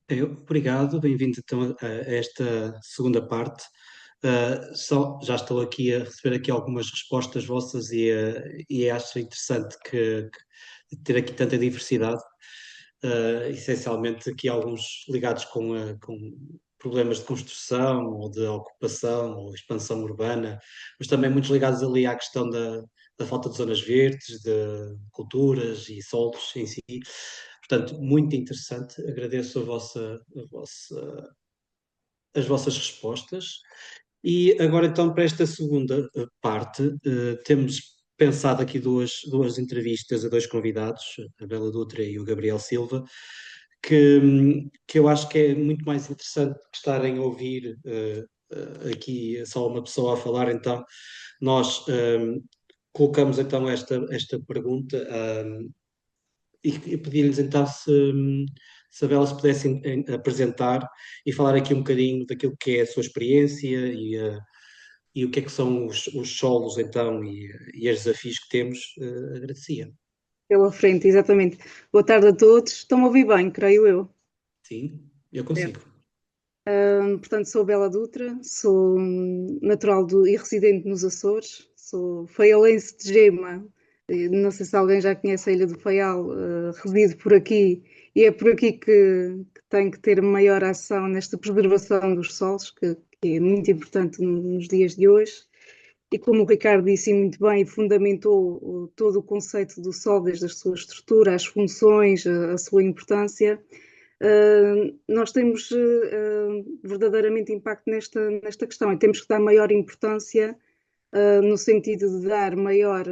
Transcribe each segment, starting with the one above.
Obrigado, bem-vindo então a esta segunda parte. Já estou aqui a receber aqui algumas respostas vossas e acho interessante ter aqui tanta diversidade, essencialmente aqui alguns ligados com problemas de construção ou de ocupação ou expansão urbana, mas também muitos ligados ali à questão da falta de zonas verdes, de culturas e solos em si. Portanto, muito interessante. Agradeço as vossas respostas. E agora, então, para esta segunda parte, temos pensado aqui duas entrevistas a dois convidados, a Bela Dutra e o Gabriel Silva, que eu acho que é muito mais interessante que estarem a ouvir aqui só uma pessoa a falar. Então, nós colocamos então esta pergunta. E pedi-lhes então se a Bela se pudesse apresentar e falar aqui um bocadinho daquilo que é a sua experiência e o que são os solos então e os desafios que temos, agradecia. Pela frente, exatamente. Boa tarde a todos. Estão a ouvir bem, creio eu. Sim, eu consigo. Certo. Portanto, sou Bela Dutra, sou natural e residente nos Açores, sou faialense de Gema. Não sei se alguém já conhece a Ilha do Faial, resido por aqui e é por aqui que tem que ter maior ação nesta preservação dos solos, que é muito importante nos dias de hoje. E como o Ricardo disse muito bem, fundamentou todo o conceito do sol, desde a sua estrutura, as funções, a sua importância. Nós temos verdadeiramente impacto nesta questão e temos que dar maior importância no sentido de dar maior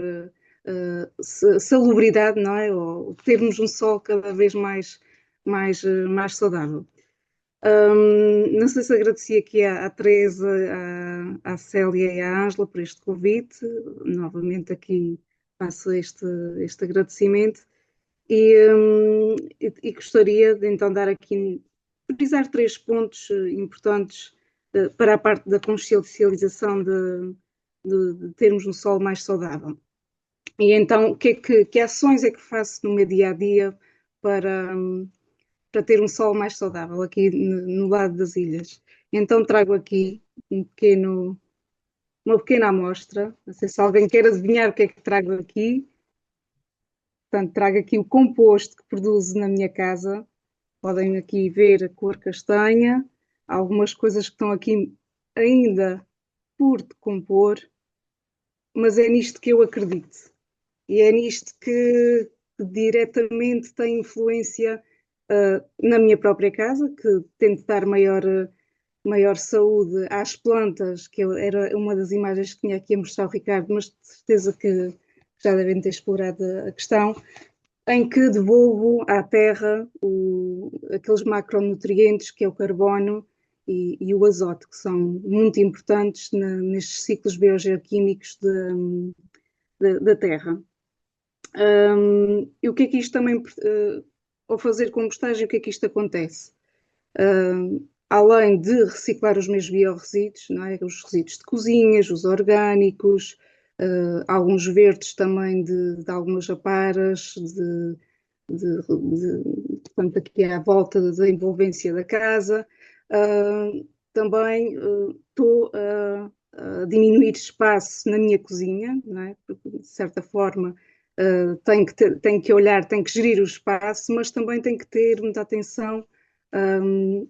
salubridade, não é? Ou termos um sol cada vez mais saudável. Não sei se agradeci aqui à Teresa, à Célia e à Ângela por este convite. Novamente aqui faço este agradecimento e gostaria de então dar aqui, frisar três pontos importantes para a parte da consciencialização de termos um solo mais saudável. E então, que ações é que faço no meu dia a dia para, para ter um solo mais saudável aqui no lado das ilhas? Então, trago aqui uma pequena amostra. Não sei se alguém quer adivinhar o que é que trago aqui. Portanto, trago aqui o composto que produzo na minha casa. Podem aqui ver a cor castanha, algumas coisas que estão aqui ainda por decompor, mas é nisto que eu acredito. E é nisto que diretamente tem influência na minha própria casa, que tento dar maior saúde às plantas, que era uma das imagens que tinha aqui a mostrar ao Ricardo, mas de certeza que já devem ter explorado a questão, em que devolvo à terra aqueles macronutrientes que é o carbono e o azoto, que são muito importantes nestes ciclos biogeoquímicos da terra. E o que é que isto também, ao fazer compostagem, o que é que isto acontece? Além de reciclar os meus biorresíduos, não é? Os resíduos de cozinhas, os orgânicos, alguns verdes também de algumas aparas, portanto, aqui à volta da envolvência da casa. Também estou a diminuir espaço na minha cozinha, não é? Porque, de certa forma, tenho que olhar, tenho que gerir o espaço, mas também tenho que ter muita atenção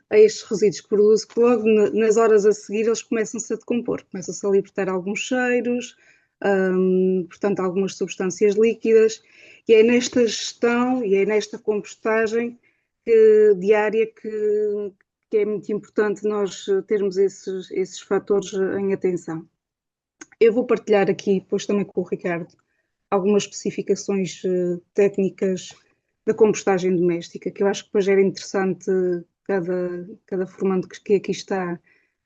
a estes resíduos que produzo, que logo nas horas a seguir eles começam-se a decompor, começam-se a libertar alguns cheiros, portanto, algumas substâncias líquidas, e é nesta gestão e é nesta compostagem diária que é muito importante nós termos esses fatores em atenção. Eu vou partilhar aqui, depois também com o Ricardo, algumas especificações técnicas da compostagem doméstica, que eu acho que depois era interessante cada formando que aqui está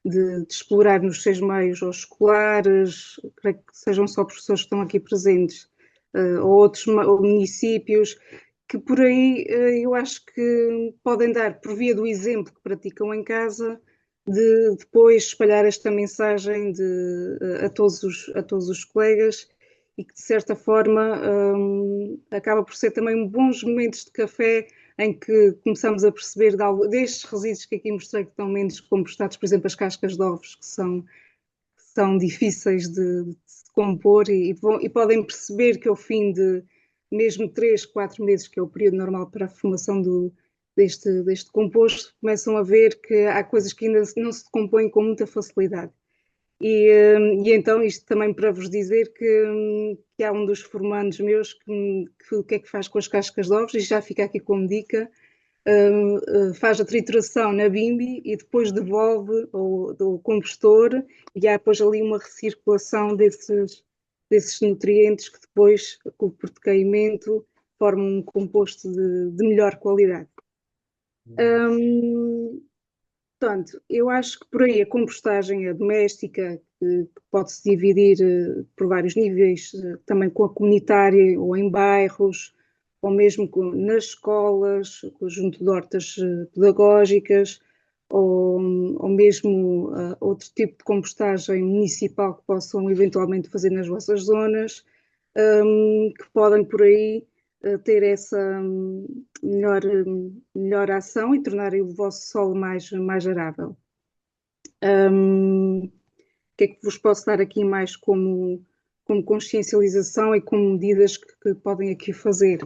de explorar nos seus meios, ou escolares, creio que sejam só professores que estão aqui presentes, ou outros ou municípios, que por aí eu acho que podem dar, por via do exemplo que praticam em casa, de depois espalhar esta mensagem a todos os colegas e que de certa forma acaba por ser também bons momentos de café em que começamos a perceber destes resíduos que aqui mostrei que estão menos compostados, por exemplo, as cascas de ovos, que são difíceis de se compor e podem perceber que ao fim de mesmo 3, 4 meses, que é o período normal para a formação deste composto, começam a ver que há coisas que ainda não se decompõem com muita facilidade. E então isto também para vos dizer que há um dos formandos meus que o que é que faz com as cascas de ovos, e já fica aqui como dica, faz a trituração na bimbi e depois devolve ao compostor, e há depois ali uma recirculação desses nutrientes que depois, por decaimento, formam um composto de melhor qualidade. Portanto, eu acho que por aí a compostagem doméstica, que pode-se dividir por vários níveis, também com a comunitária ou em bairros, ou mesmo nas escolas, junto de hortas pedagógicas, ou mesmo outro tipo de compostagem municipal que possam eventualmente fazer nas vossas zonas, que podem por aí ter essa melhor ação e tornarem o vosso solo mais arável. O que é que vos posso dar aqui mais como consciencialização e como medidas que podem aqui fazer?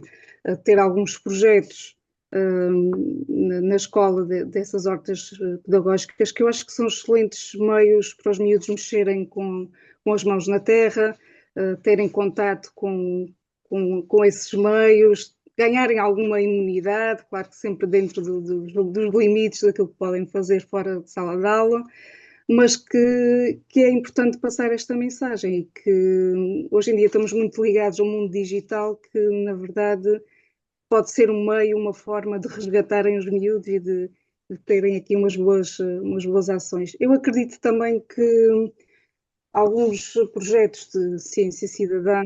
Ter alguns projetos na escola dessas hortas pedagógicas, que eu acho que são excelentes meios para os miúdos mexerem com as mãos na terra, terem contato com esses meios, ganharem alguma imunidade, claro que sempre dentro dos limites daquilo que podem fazer fora de sala de aula, mas que é importante passar esta mensagem e que hoje em dia estamos muito ligados ao mundo digital, que na verdade pode ser um meio, uma forma de resgatarem os miúdos e de terem aqui umas boas ações. Eu acredito também que alguns projetos de ciência cidadã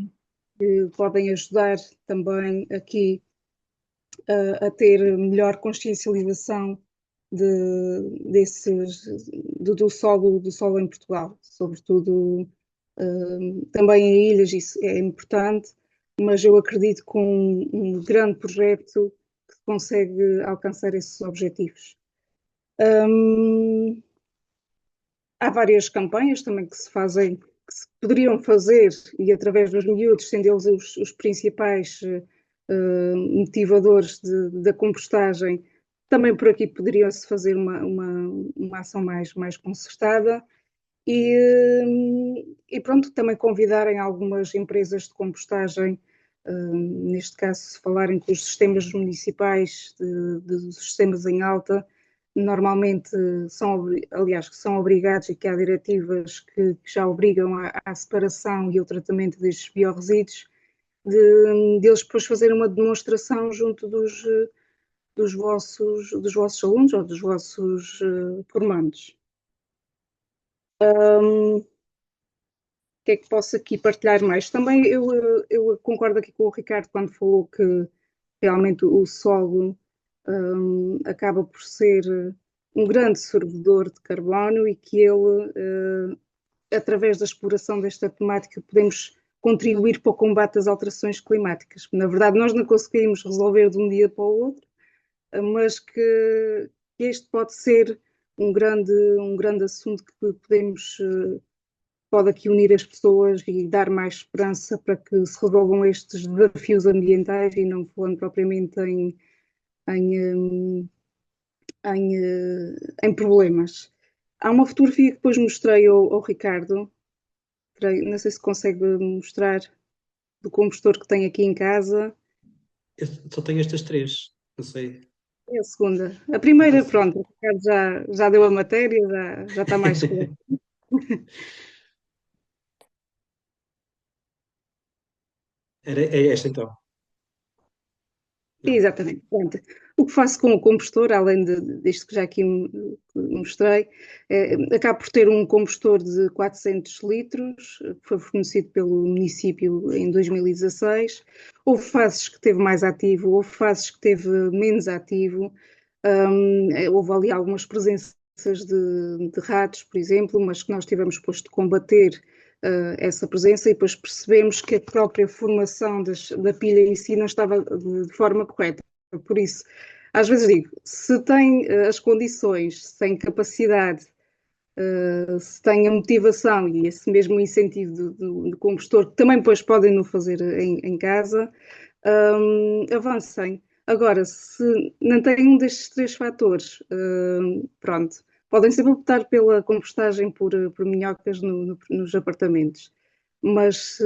que podem ajudar também aqui a ter melhor consciencialização do solo em Portugal, sobretudo também em ilhas, isso é importante, mas eu acredito que com um grande projeto que consegue alcançar esses objetivos. Há várias campanhas também que se poderiam fazer, e através dos miúdos, sendo eles os principais motivadores da compostagem, também por aqui poderiam-se fazer uma ação mais concertada e pronto, também convidarem algumas empresas de compostagem, neste caso, se falarem com os sistemas municipais, dos sistemas em alta, normalmente são obrigados, e que há diretivas que já obrigam à separação e ao tratamento destes biorresíduos, deles depois fazerem uma demonstração junto dos vossos alunos ou dos vossos formandos. O que é que posso aqui partilhar mais? Também eu concordo aqui com o Ricardo quando falou que realmente o solo acaba por ser um grande sorvedor de carbono e que ele, através da exploração desta temática, podemos contribuir para o combate às alterações climáticas. Na verdade, nós não conseguimos resolver de um dia para o outro, mas que este pode ser um grande assunto que pode aqui unir as pessoas e dar mais esperança para que se resolvam estes desafios ambientais, e não falando propriamente em problemas. Há uma fotografia que depois mostrei ao Ricardo, não sei se consegue mostrar, do compostor que tem aqui em casa. Eu só tenho estas três, não sei. É a segunda. A primeira, pronto, o Ricardo já deu a matéria, já está mais claro. É esta então. Exatamente. Pronto. O que faço com o compostor, além disto que já aqui mostrei, acabo por ter um compostor de 400 litros, que foi fornecido pelo município em 2016. Houve fases que teve mais ativo, houve fases que teve menos ativo. Houve ali algumas presenças de ratos, por exemplo, mas que nós tivemos depois de combater essa presença, e depois percebemos que a própria formação da pilha em si não estava de forma correta. Por isso, às vezes digo, se tem as condições, se tem capacidade, se tem a motivação e esse mesmo incentivo do compostor, que também depois podem não fazer em casa, avancem. Agora, se não têm um destes três fatores, pronto, podem sempre optar pela compostagem por minhocas nos apartamentos, mas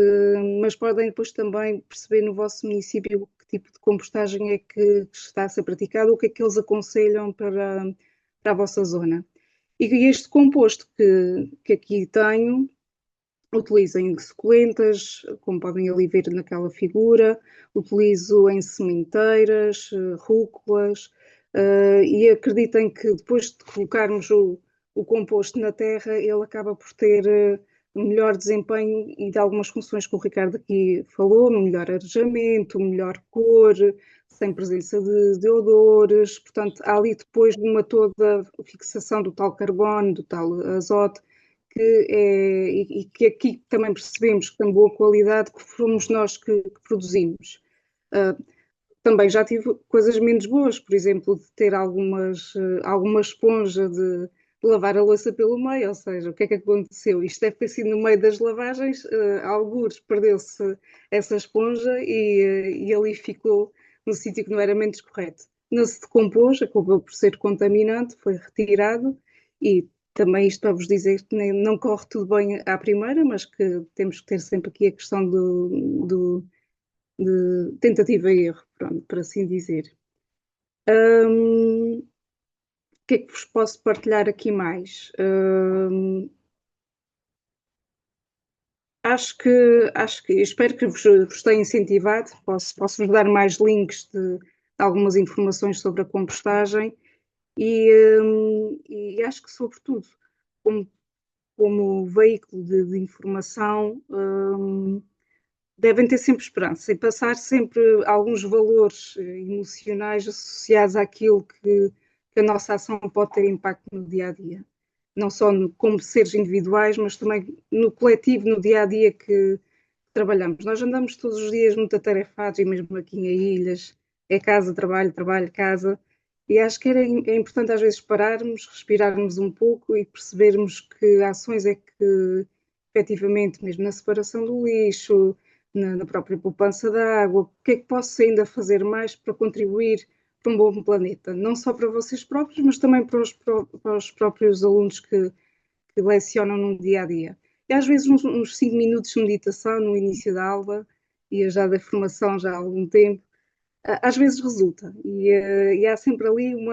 podem depois também perceber no vosso município que tipo de compostagem é que está a ser praticado, o que é que eles aconselham para a vossa zona. E este composto que aqui tenho, utilizo em suculentas, como podem ali ver naquela figura, utilizo em sementeiras, rúculas, e acreditem que depois de colocarmos o composto na terra, ele acaba por ter melhor desempenho e de algumas funções que o Ricardo aqui falou, melhor arejamento, melhor cor, sem presença de odores, portanto, há ali depois de uma toda fixação do tal carbono, do tal azoto, e que aqui também percebemos que tem boa qualidade, que fomos nós que produzimos. Também já tive coisas menos boas, por exemplo, de ter alguma esponja de lavar a louça pelo meio, ou seja, o que é que aconteceu? Isto deve ter sido no meio das lavagens, algures perdeu-se essa esponja e ali ficou no sítio que não era menos correto. Não se decompôs, acabou por ser contaminante, foi retirado e também isto para vos dizer que não corre tudo bem à primeira, mas que temos que ter sempre aqui a questão de tentativa e erro, pronto, por assim dizer. O que é que vos posso partilhar aqui mais? Acho que espero que vos tenha incentivado. Posso-vos dar mais links de algumas informações sobre a compostagem e acho que, sobretudo, como veículo de informação, devem ter sempre esperança e passar sempre alguns valores emocionais associados àquilo que a nossa ação pode ter impacto no dia a dia. Não só como seres individuais, mas também no coletivo, no dia a dia que trabalhamos. Nós andamos todos os dias muito atarefados e mesmo aqui em ilhas, é casa, trabalho, trabalho, casa. E acho que é importante às vezes pararmos, respirarmos um pouco e percebermos que ações é que efetivamente, mesmo na separação do lixo, na própria poupança da água, o que é que posso ainda fazer mais para contribuir para um bom planeta? Não só para vocês próprios, mas também para os próprios alunos que lecionam no dia a dia. E às vezes uns 5 minutos de meditação no início da aula, e já da formação já há algum tempo, às vezes resulta. E há sempre ali um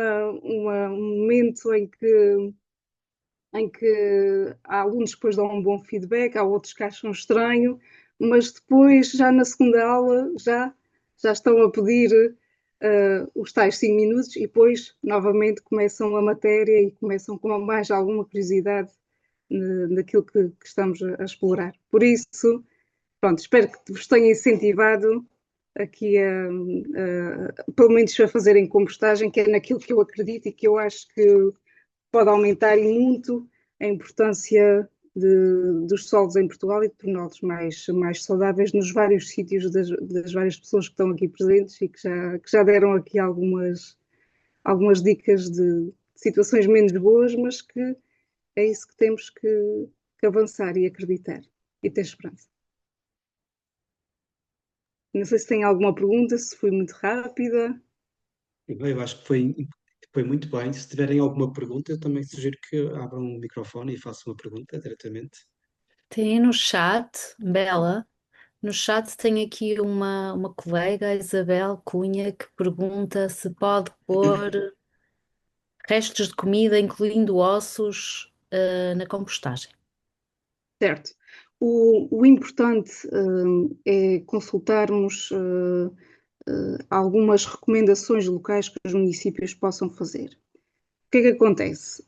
momento em que há alunos que depois dão um bom feedback, há outros que acham estranho, mas depois, já na segunda aula, já estão a pedir os tais 5 minutos e depois, novamente, começam a matéria e começam com mais alguma curiosidade naquilo que estamos a explorar. Por isso, pronto, espero que vos tenha incentivado aqui pelo menos a fazerem compostagem, que é naquilo que eu acredito e que eu acho que pode aumentar muito a importância dos solos em Portugal e de torná-los mais saudáveis nos vários sítios das várias pessoas que estão aqui presentes e que já deram aqui algumas dicas de situações menos boas, mas que é isso que temos que avançar e acreditar e ter esperança. Não sei se tem alguma pergunta, se fui muito rápida. Eu acho que foi muito bem. Se tiverem alguma pergunta, eu também sugiro que abram o microfone e façam uma pergunta diretamente. Tem no chat, Bela, no chat tem aqui uma colega, a Isabel Cunha, que pergunta se pode pôr restos de comida, incluindo ossos, na compostagem. Certo. O importante é consultarmos algumas recomendações locais que os municípios possam fazer. O que é que acontece?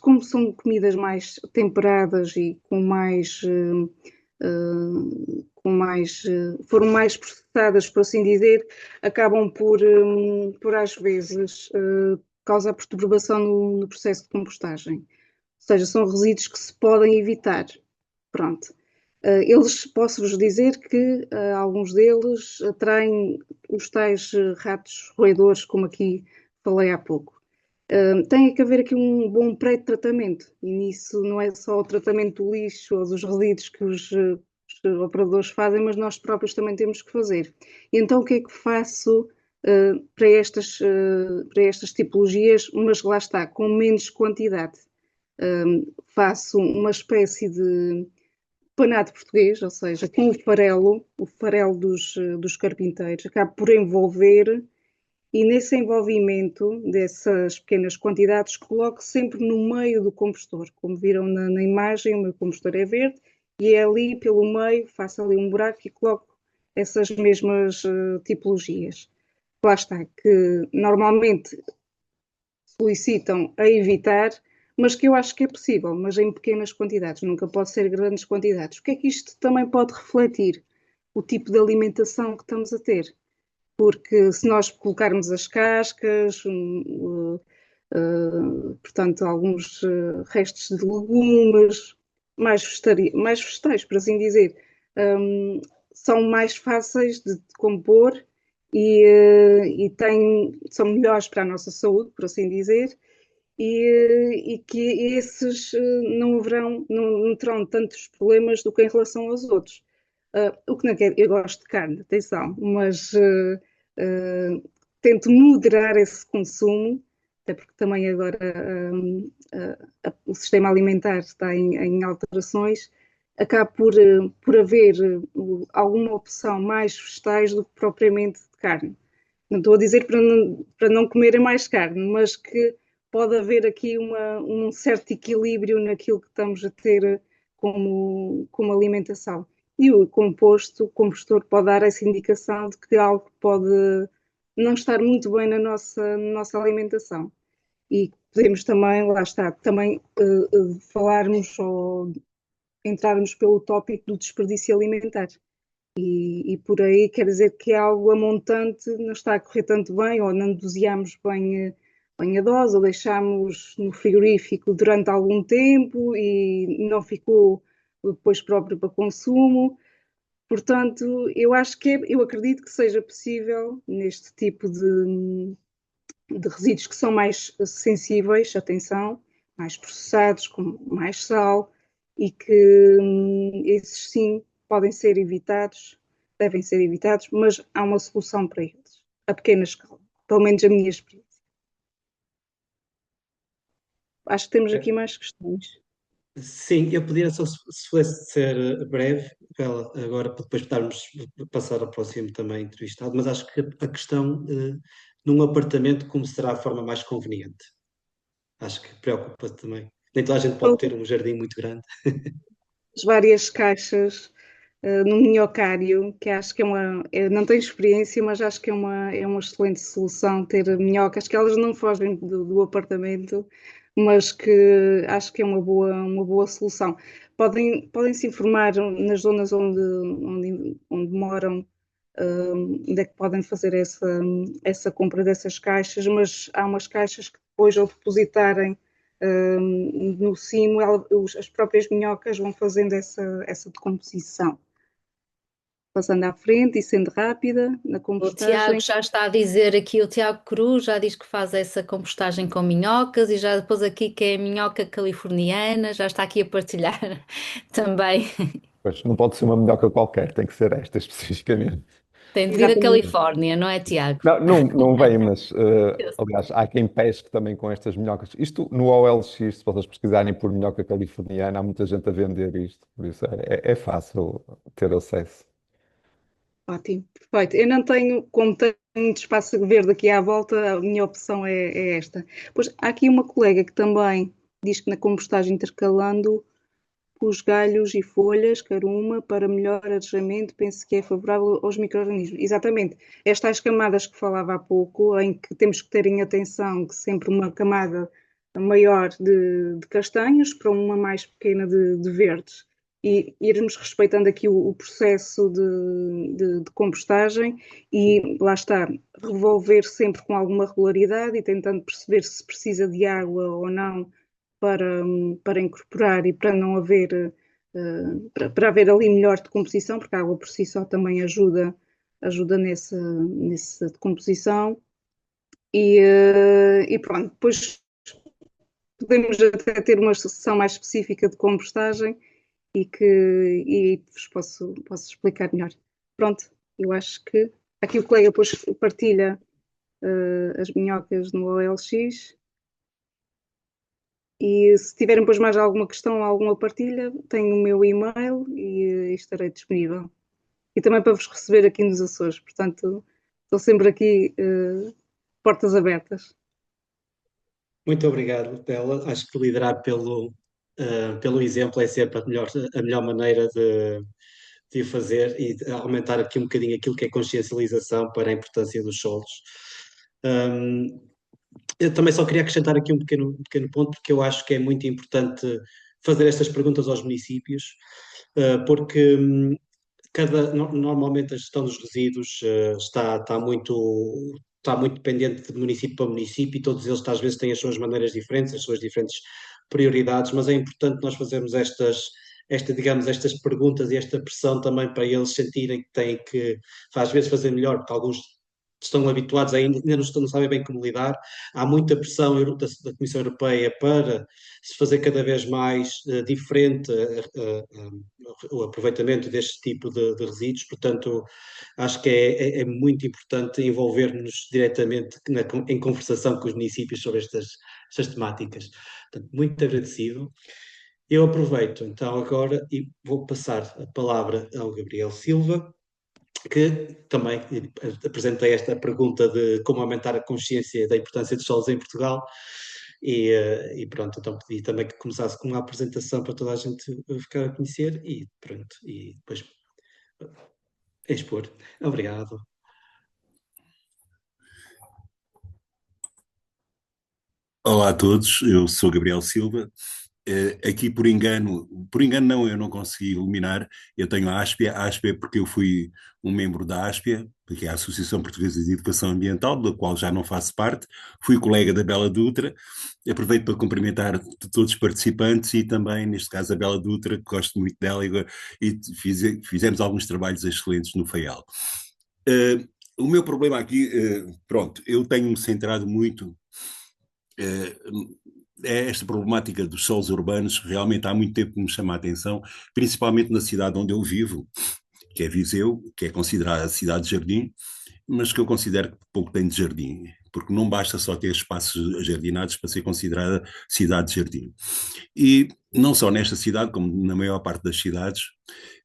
Como são comidas mais temperadas e foram mais processadas, por assim dizer, acabam por às vezes causar perturbação no processo de compostagem. Ou seja, são resíduos que se podem evitar. Pronto. Eles, posso-vos dizer que alguns deles atraem os tais ratos roedores, como aqui falei há pouco. Tem que haver aqui um bom pré-tratamento, e nisso não é só o tratamento do lixo ou dos resíduos que os operadores fazem, mas nós próprios também temos que fazer. E então o que é que faço para estas tipologias, mas lá está, com menos quantidade? Faço uma espécie de panado português, ou seja, com o farelo dos carpinteiros, acabo por envolver, e nesse envolvimento dessas pequenas quantidades coloco sempre no meio do compostor. Como viram na imagem, o meu compostor é verde, e é ali pelo meio, faço ali um buraco e coloco essas mesmas tipologias. Lá está, que normalmente solicitam a evitar, mas que eu acho que é possível, mas em pequenas quantidades, nunca pode ser grandes quantidades. O que é que isto também pode refletir? O tipo de alimentação que estamos a ter. Porque se nós colocarmos as cascas, portanto, alguns restos de legumes, mais vegetais, por assim dizer, são mais fáceis de compor e são melhores para a nossa saúde, por assim dizer, e que esses não terão tantos problemas do que em relação aos outros. O que não quer, eu gosto de carne, atenção, mas tento moderar esse consumo, até porque também agora o sistema alimentar está em alterações, acaba por haver alguma opção mais vegetais do que propriamente de carne. Não estou a dizer para não comerem mais carne, mas que pode haver aqui um certo equilíbrio naquilo que estamos a ter como alimentação. E o compostor pode dar essa indicação de que algo pode não estar muito bem na nossa alimentação. E podemos também, lá está, também falarmos ou entrarmos pelo tópico do desperdício alimentar. E por aí quer dizer que algo a montante não está a correr tanto bem, ou não doseamos bem a dose, ou deixámos no frigorífico durante algum tempo e não ficou depois próprio para consumo. Portanto, eu acredito que seja possível neste tipo de resíduos que são mais sensíveis, atenção, mais processados, com mais sal, e que esses sim podem ser evitados, devem ser evitados, mas há uma solução para eles, a pequena escala, pelo menos a minha experiência. Acho que temos aqui mais questões. Sim, eu pedia só se pudesse ser breve, agora para depois podermos passar ao próximo também entrevistado, mas acho que a questão num apartamento como será a forma mais conveniente. Acho que preocupa também. Nem toda a gente pode ter um jardim muito grande. Várias caixas no minhocário, que acho que eu não tenho experiência, mas acho que é uma excelente solução ter minhocas, que elas não fogem do apartamento, mas que acho que é uma boa solução. Podem se informar nas zonas onde moram, onde é que podem fazer essa compra dessas caixas, mas há umas caixas que depois, ao depositarem no cimo, as próprias minhocas vão fazendo essa decomposição. Passando à frente e sendo rápida na O Tiago compostagem. já está a dizer aqui, o Tiago Cruz já diz que faz essa compostagem com minhocas e já depois aqui que é a minhoca californiana, já está aqui a partilhar também. Pois, não pode ser uma minhoca qualquer, tem que ser esta especificamente. Tem de vir a Exatamente. Califórnia, não é, Tiago? Não vem, mas aliás, há quem pesque também com estas minhocas. Isto no OLX, se vocês pesquisarem por minhoca californiana, há muita gente a vender isto, por isso é fácil ter acesso. Ótimo, perfeito. Eu não tenho, como tenho muito espaço verde aqui à volta, a minha opção é esta. Pois há aqui uma colega que também diz que na compostagem intercalando os galhos e folhas, caruma, para melhor arejamento, penso que é favorável aos micro-organismos. Exatamente. Estas camadas que falava há pouco, em que temos que ter em atenção que sempre uma camada maior de castanhos para uma mais pequena de verdes. E irmos respeitando aqui o processo de compostagem e, lá está, revolver sempre com alguma regularidade e tentando perceber se precisa de água ou não para incorporar e para não haver para haver ali melhor decomposição, porque a água por si só também ajuda nessa decomposição. E pronto, depois podemos até ter uma sessão mais específica de compostagem e vos posso explicar melhor. Pronto, eu acho que aqui o colega depois partilha as minhocas no OLX. E se tiverem depois mais alguma questão, alguma partilha, tenho o meu e-mail e estarei disponível. E também para vos receber aqui nos Açores, portanto, estou sempre aqui, portas abertas. Muito obrigado, Bela. Acho que liderar pelo exemplo é sempre a melhor maneira de o fazer e de aumentar aqui um bocadinho aquilo que é consciencialização para a importância dos solos. Eu também só queria acrescentar aqui um pequeno ponto, porque eu acho que é muito importante fazer estas perguntas aos municípios, porque normalmente a gestão dos resíduos está muito dependente de município para município e todos eles às vezes têm as suas maneiras diferentes, as suas diferentes prioridades, mas é importante nós fazermos digamos, estas perguntas e esta pressão também para eles sentirem que têm que, às vezes, fazer melhor, porque alguns estão habituados ainda não sabem bem como lidar. Há muita pressão da Comissão Europeia para se fazer cada vez mais diferente o aproveitamento deste tipo de resíduos, portanto, acho que é muito importante envolver-nos diretamente em conversação com os municípios sobre estas temáticas. Portanto, muito agradecido. Eu aproveito então agora e vou passar a palavra ao Gabriel Silva, que também apresentei esta pergunta de como aumentar a consciência da importância dos solos em Portugal e pronto, então pedi também que começasse com uma apresentação para toda a gente ficar a conhecer e pronto, e depois expor. Obrigado. Olá a todos, eu sou Gabriel Silva. Aqui por engano não, eu não consegui eliminar, eu tenho a ASPIA porque eu fui um membro da ASPIA, que é a Associação Portuguesa de Educação Ambiental, da qual já não faço parte, fui colega da Bela Dutra, aproveito para cumprimentar todos os participantes e também, neste caso, a Bela Dutra, que gosto muito dela e fizemos alguns trabalhos excelentes no FAIAL. O meu problema aqui, pronto, eu tenho-me centrado muito esta problemática dos solos urbanos realmente há muito tempo que me chama a atenção, principalmente na cidade onde eu vivo, que é Viseu, que é considerada a cidade de jardim, mas que eu considero que pouco tem de jardim, porque não basta só ter espaços jardinados para ser considerada cidade de jardim. E não só nesta cidade, como na maior parte das cidades,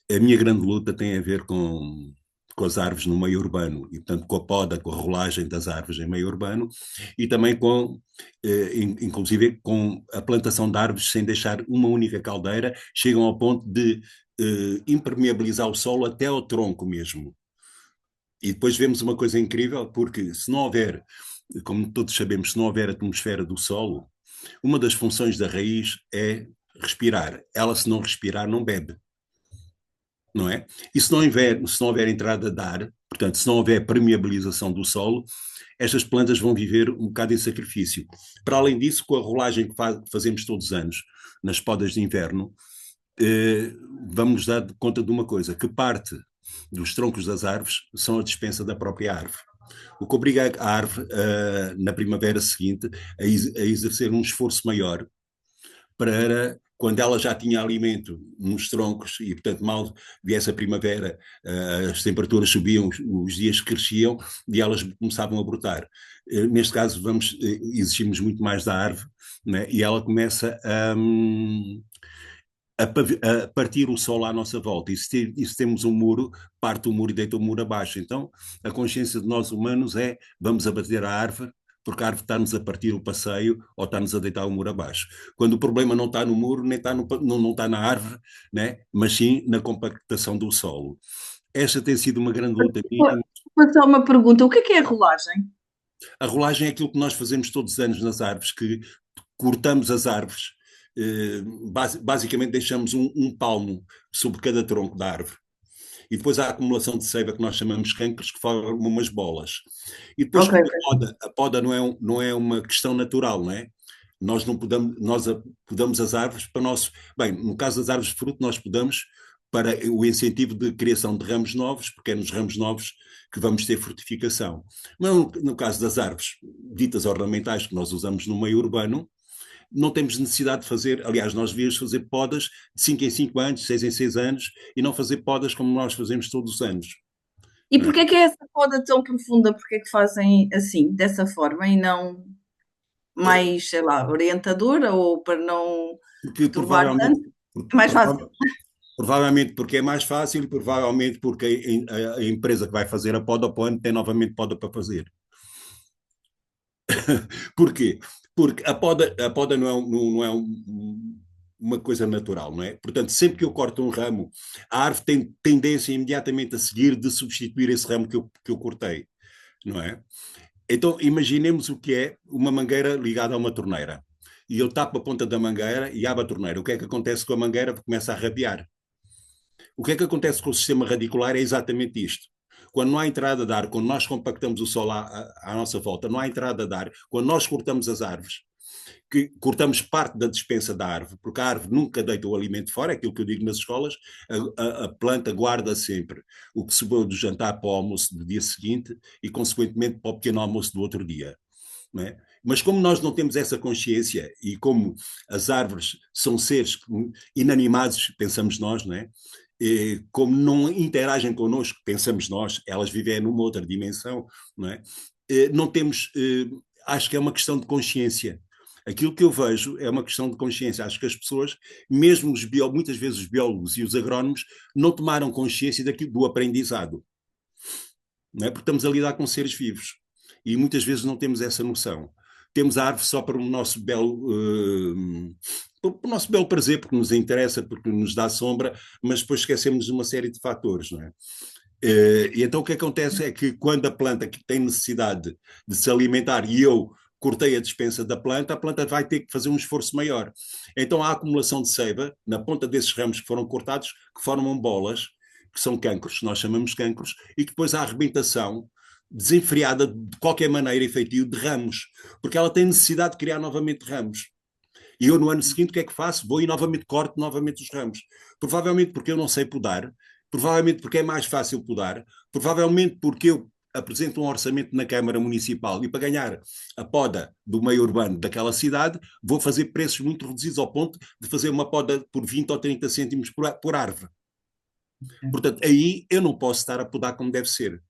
a minha grande luta tem a ver com as árvores no meio urbano, e portanto com a poda, com a rolagem das árvores em meio urbano, e também inclusive com a plantação de árvores sem deixar uma única caldeira, chegam ao ponto de impermeabilizar o solo até ao tronco mesmo. E depois vemos uma coisa incrível, porque se não houver, como todos sabemos, se não houver atmosfera do solo, uma das funções da raiz é respirar. Ela, se não respirar, não bebe. Não é? E se não houver entrada de ar, portanto, se não houver permeabilização do solo, estas plantas vão viver um bocado em sacrifício. Para além disso, com a rolagem que fazemos todos os anos, nas podas de inverno, vamos dar conta de uma coisa, que parte dos troncos das árvores são a dispensa da própria árvore. O que obriga a árvore, na primavera seguinte, a exercer um esforço maior para quando ela já tinha alimento nos troncos e, portanto, mal viesse a primavera, as temperaturas subiam, os dias cresciam e elas começavam a brotar. Neste caso, exigimos muito mais da árvore, né? E ela começa a partir o solo à nossa volta. E se temos um muro, parte o muro e deita o muro abaixo. Então, a consciência de nós humanos é, vamos abater a árvore, porque a árvore está-nos a partir o passeio ou está-nos a deitar o muro abaixo. Quando o problema não está no muro, nem está não está na árvore, né? Mas sim na compactação do solo. Esta tem sido uma grande luta minha. Vou só uma pergunta, o que é a rolagem? A rolagem é aquilo que nós fazemos todos os anos nas árvores, que cortamos as árvores, basicamente deixamos um palmo sobre cada tronco da árvore. E depois há a acumulação de seiva que nós chamamos de cancros, que formam umas bolas. E depois a poda não é uma questão natural, não é? Nós não podamos, podamos as árvores para nós. Bem, no caso das árvores de fruto, nós podamos para o incentivo de criação de ramos novos, porque é nos ramos novos que vamos ter frutificação. Mas no caso das árvores ditas ornamentais que nós usamos no meio urbano, não temos necessidade de fazer, aliás, nós devíamos fazer podas de 5 em 5 anos, de 6 em 6 anos, e não fazer podas como nós fazemos todos os anos. E porquê é que é essa poda tão profunda? Porquê é que fazem assim, dessa forma, e não mais, sei lá, orientadora, ou para não Porque perturbar tanto? É mais fácil. provavelmente porque é mais fácil e provavelmente porque a empresa que vai fazer a poda para o ano tem novamente poda para fazer. Porquê? Porque a poda não é uma coisa natural, não é? Portanto, sempre que eu corto um ramo, a árvore tem tendência imediatamente a seguir de substituir esse ramo que eu cortei, não é? Então, imaginemos o que é uma mangueira ligada a uma torneira. E eu tapo a ponta da mangueira e abro a torneira. O que é que acontece com a mangueira? Começa a rabiar. O que é que acontece com o sistema radicular é exatamente isto. Quando não há entrada de ar, quando nós compactamos o solo à nossa volta, não há entrada de ar, quando nós cortamos as árvores, que cortamos parte da despensa da árvore, porque a árvore nunca deita o alimento fora, é aquilo que eu digo nas escolas, a planta guarda sempre o que sobrou do jantar para o almoço do dia seguinte e, consequentemente, para o pequeno almoço do outro dia. Não é? Mas como nós não temos essa consciência e como as árvores são seres inanimados, pensamos nós, não é? E como não interagem connosco, pensamos nós, elas vivem numa outra dimensão, não é? Não temos, acho que é uma questão de consciência. Aquilo que eu vejo é uma questão de consciência. Acho que as pessoas, mesmo muitas vezes os biólogos e os agrónomos, não tomaram consciência do aprendizado. Não é? Porque estamos a lidar com seres vivos. E muitas vezes não temos essa noção. Temos a árvore só para o nosso belo prazer, porque nos interessa, porque nos dá sombra, mas depois esquecemos de uma série de fatores, não é? E então o que acontece é que quando a planta tem necessidade de se alimentar e eu cortei a despensa da planta, a planta vai ter que fazer um esforço maior. Então há acumulação de seiva na ponta desses ramos que foram cortados, que formam bolas, que são cancros, nós chamamos cancros, e que depois há arrebentação desenfreada de qualquer maneira e feitio de ramos, porque ela tem necessidade de criar novamente ramos. E eu no ano seguinte o que é que faço? Vou e novamente corto novamente os ramos. Provavelmente porque eu não sei podar, provavelmente porque é mais fácil podar, provavelmente porque eu apresento um orçamento na Câmara Municipal e para ganhar a poda do meio urbano daquela cidade vou fazer preços muito reduzidos ao ponto de fazer uma poda por 20 ou 30 cêntimos por árvore. Portanto, aí eu não posso estar a podar como deve ser.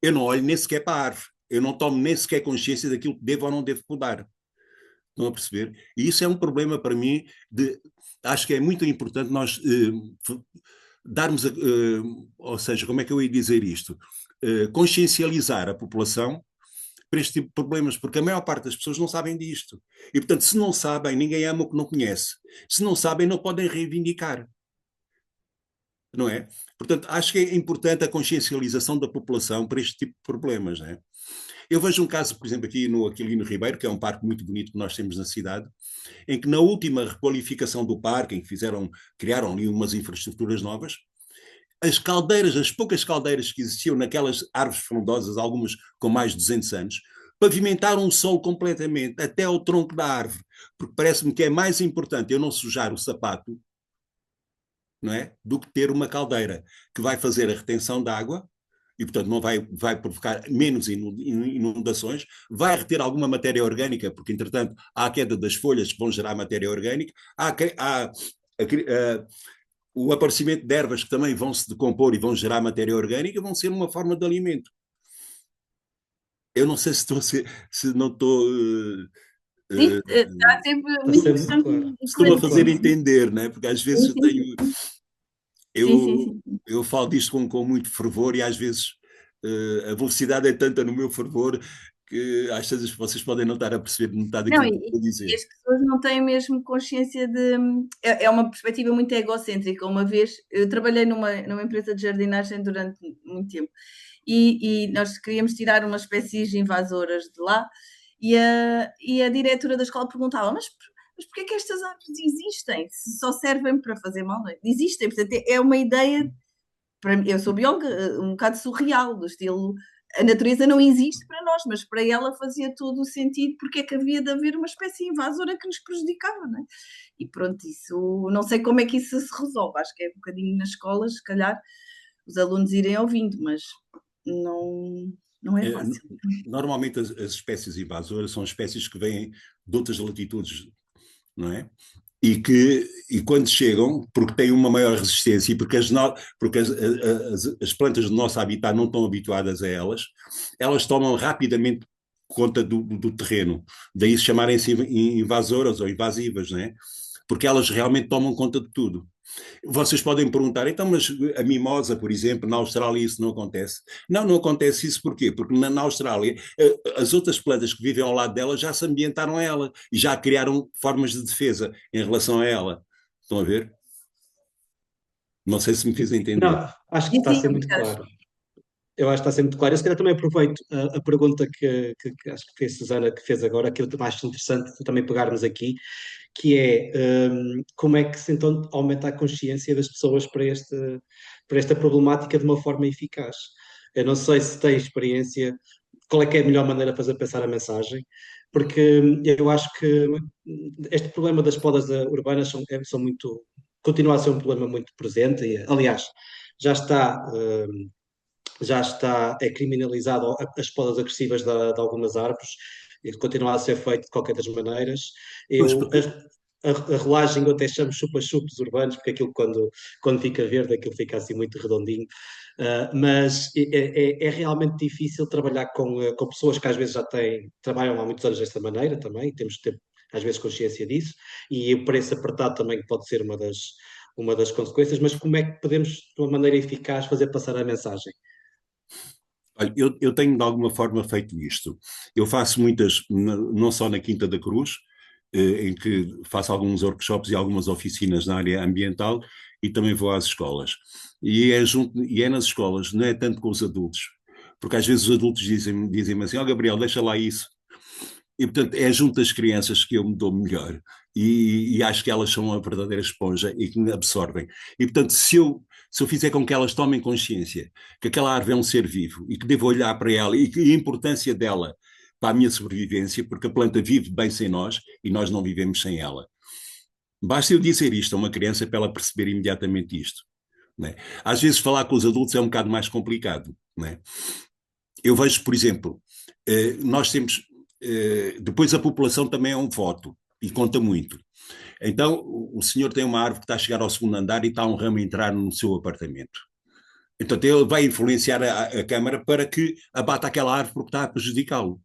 Eu não olho nem sequer para a árvore. Eu não tomo nem sequer consciência daquilo que devo ou não devo podar. Estão a perceber? E isso é um problema para mim. Acho que é muito importante nós darmos, ou seja, como é que eu ia dizer isto? Consciencializar a população para este tipo de problemas, porque a maior parte das pessoas não sabem disto. E, portanto, se não sabem, ninguém ama o que não conhece. Se não sabem, não podem reivindicar. Não é? Portanto, acho que é importante a consciencialização da população para este tipo de problemas, não é? Eu vejo um caso, por exemplo, aqui no Aquilino Ribeiro, que é um parque muito bonito que nós temos na cidade, em que na última requalificação do parque, em que criaram ali umas infraestruturas novas, as poucas caldeiras que existiam naquelas árvores frondosas, algumas com mais de 200 anos, pavimentaram o solo completamente, até ao tronco da árvore, porque parece-me que é mais importante eu não sujar o sapato, não é, do que ter uma caldeira que vai fazer a retenção de água, e, portanto, não vai provocar menos inundações, vai reter alguma matéria orgânica, porque, entretanto, há a queda das folhas que vão gerar matéria orgânica, o aparecimento de ervas que também vão se decompor e vão gerar matéria orgânica, vão ser uma forma de alimento. Eu não sei se não estou... Sim, está sempre muito interessante. Claro. Estou a fazer entender, não é? Porque às vezes Sim. eu falo disto com muito fervor e às vezes a velocidade é tanta no meu fervor que às vezes vocês podem não estar a perceber metade daquilo que eu estou a dizer. E as pessoas não têm mesmo consciência de... É uma perspectiva muito egocêntrica. Uma vez, eu trabalhei numa empresa de jardinagem durante muito tempo e nós queríamos tirar umas espécies invasoras de lá e a diretora da escola perguntava, mas porquê é que estas árvores existem? Se só servem para fazer mal, não é? Existem, portanto é uma ideia, para mim, eu sou bióloga, um bocado surreal, do estilo, a natureza não existe para nós, mas para ela fazia todo o sentido, porque é que havia de haver uma espécie invasora que nos prejudicava, não é? E pronto, isso, não sei como é que isso se resolve, acho que é um bocadinho nas escolas, se calhar, os alunos irem ouvindo, mas não é fácil. Normalmente as espécies invasoras são espécies que vêm de outras latitudes, não é? E quando chegam, porque têm uma maior resistência e porque as plantas do nosso habitat não estão habituadas a elas, elas tomam rapidamente conta do terreno. Daí se chamarem-se invasoras ou invasivas, não é? Porque elas realmente tomam conta de tudo. Vocês podem perguntar, então, mas a mimosa, por exemplo, na Austrália isso não acontece? Não, não acontece isso porquê? Porque na Austrália as outras plantas que vivem ao lado dela já se ambientaram a ela e já criaram formas de defesa em relação a ela. Estão a ver? Não sei se me fiz entender. Não, acho que está a ser muito claro. Eu acho que está a ser muito claro. Eu se calhar também aproveito a pergunta que acho que foi a Susana que fez agora, que eu acho interessante também pegarmos aqui, que é como é que se então aumenta a consciência das pessoas para esta problemática de uma forma eficaz. Eu não sei se tem experiência, qual é que é a melhor maneira de fazer passar a mensagem, porque eu acho que este problema das podas urbanas são muito, continua a ser um problema muito presente, e, aliás, já está... é criminalizado as podas agressivas de algumas árvores e continua a ser feito de qualquer das maneiras. A relagem eu até chamo chupa-chupos urbanos, porque aquilo quando fica verde, aquilo fica assim muito redondinho. Mas é realmente difícil trabalhar com pessoas que às vezes trabalham há muitos anos desta maneira também, temos que ter às vezes consciência disso, e o preço apertado também pode ser uma das consequências, mas como é que podemos, de uma maneira eficaz, fazer passar a mensagem? Olha, eu tenho de alguma forma feito isto. Eu faço muitas, não só na Quinta da Cruz, em que faço alguns workshops e algumas oficinas na área ambiental e também vou às escolas. E é nas escolas, não é tanto com os adultos, porque às vezes os adultos dizem-me assim, Gabriel, deixa lá isso. E, portanto, é junto das crianças que eu me dou melhor. E acho que elas são a verdadeira esponja e que me absorvem. E, portanto, se eu fizer com que elas tomem consciência que aquela árvore é um ser vivo e que devo olhar para ela e que a importância dela para a minha sobrevivência, porque a planta vive bem sem nós e nós não vivemos sem ela. Basta eu dizer isto a uma criança para ela perceber imediatamente isto. Não é? Às vezes falar com os adultos é um bocado mais complicado. Não é? Eu vejo, por exemplo, nós temos... depois a população também é um voto e conta muito. Então, o senhor tem uma árvore que está a chegar ao segundo andar e está um ramo a entrar no seu apartamento. Então, ele vai influenciar a Câmara para que abata aquela árvore porque está a prejudicá-lo.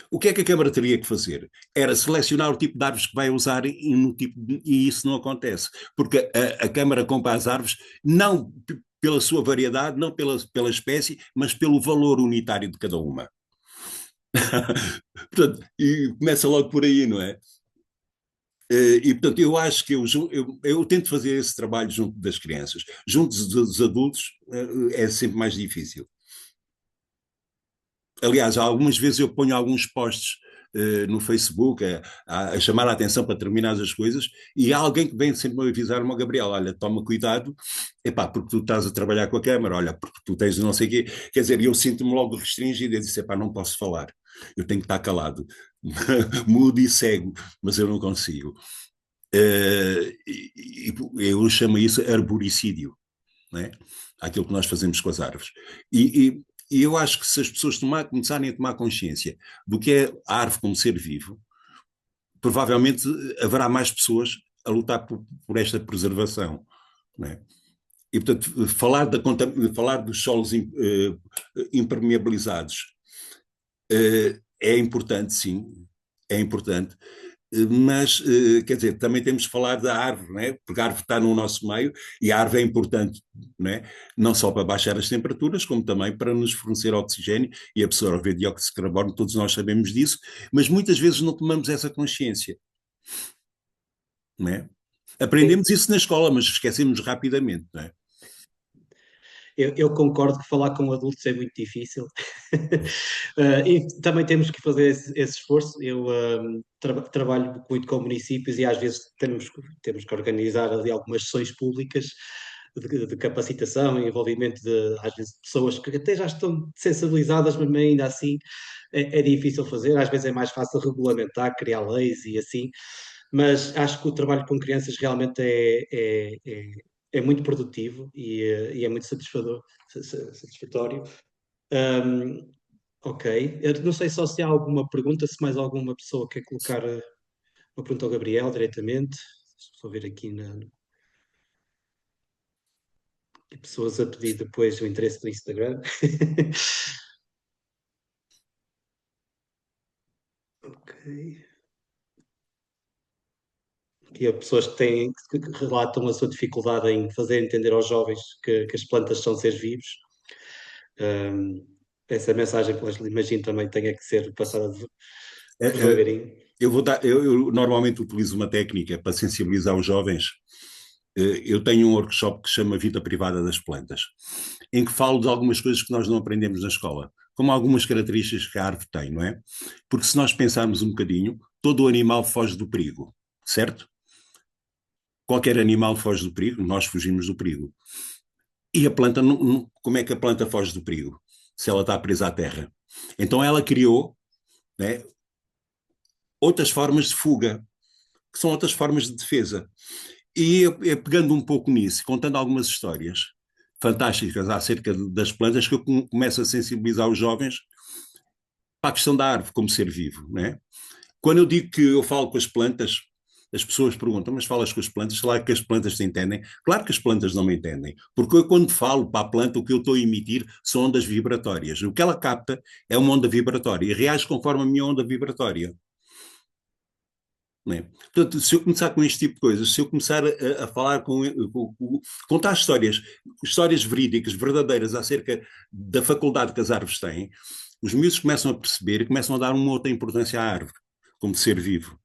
O que é que a Câmara teria que fazer? Era selecionar o tipo de árvores que vai usar e isso não acontece. Porque a Câmara compra as árvores não pela sua variedade, não pela espécie, mas pelo valor unitário de cada uma. Portanto, e começa logo por aí, não é? E, portanto, eu acho que eu tento fazer esse trabalho junto das crianças. Junto dos adultos é sempre mais difícil. Aliás, algumas vezes eu ponho alguns posts no Facebook a chamar a atenção para determinadas coisas e há alguém que vem sempre me avisar-me, Gabriel, olha, toma cuidado, epá, porque tu estás a trabalhar com a Câmara, olha, porque tu tens não sei o quê. Quer dizer, eu sinto-me logo restringido e disse, epá, não posso falar, eu tenho que estar calado, mudo e cego, mas eu não consigo. Eu chamo isso arboricídio, não é? Aquilo que nós fazemos com as árvores. E eu acho que se as pessoas começarem a tomar consciência do que é a árvore como ser vivo, provavelmente haverá mais pessoas a lutar por esta preservação. Não é? E, portanto, falar dos solos impermeabilizados é importante, sim, é importante, mas, quer dizer, também temos de falar da árvore, né? Porque a árvore está no nosso meio e a árvore é importante, né? Não só para baixar as temperaturas, como também para nos fornecer oxigênio e absorver dióxido de carbono, todos nós sabemos disso, mas muitas vezes não tomamos essa consciência. Né? Aprendemos isso na escola, mas esquecemos rapidamente, não é? Eu concordo que falar com adultos é muito difícil e também temos que fazer esse esforço. Eu trabalho muito com municípios e às vezes temos que organizar ali algumas sessões públicas de capacitação e envolvimento de, às vezes, pessoas que até já estão sensibilizadas, mas ainda assim é difícil fazer. Às vezes é mais fácil regulamentar, criar leis e assim, mas acho que o trabalho com crianças realmente é muito produtivo e é muito satisfatório. Ok, eu não sei só se há alguma pergunta, se mais alguma pessoa quer colocar uma pergunta ao Gabriel diretamente. Estou a ver aqui pessoas a pedir depois o interesse do Instagram. Ok. Aqui há pessoas que relatam a sua dificuldade em fazer entender aos jovens que as plantas são seres vivos. Essa mensagem, pois, imagino, também tenha que ser passada devagarinho. Eu normalmente utilizo uma técnica para sensibilizar os jovens. Eu tenho um workshop que se chama Vida Privada das Plantas, em que falo de algumas coisas que nós não aprendemos na escola, como algumas características que a árvore tem, não é? Porque se nós pensarmos um bocadinho, todo o animal foge do perigo, certo? Qualquer animal foge do perigo, nós fugimos do perigo. E a planta, como é que a planta foge do perigo? Se ela está presa à terra. Então ela criou, né, outras formas de fuga, que são outras formas de defesa. E pegando um pouco nisso, contando algumas histórias fantásticas acerca das plantas, que eu começo a sensibilizar os jovens para a questão da árvore como ser vivo, né? Quando eu digo que eu falo com as plantas, as pessoas perguntam, mas falas com as plantas? Claro que as plantas te entendem. Claro que as plantas não me entendem, porque eu, quando falo para a planta, o que eu estou a emitir são ondas vibratórias. O que ela capta é uma onda vibratória e reage conforme a minha onda vibratória. Não é? Portanto, se eu começar com este tipo de coisas, se eu começar a falar contar histórias verídicas, verdadeiras, acerca da faculdade que as árvores têm, os miúdos começam a perceber e começam a dar uma outra importância à árvore, como ser vivo.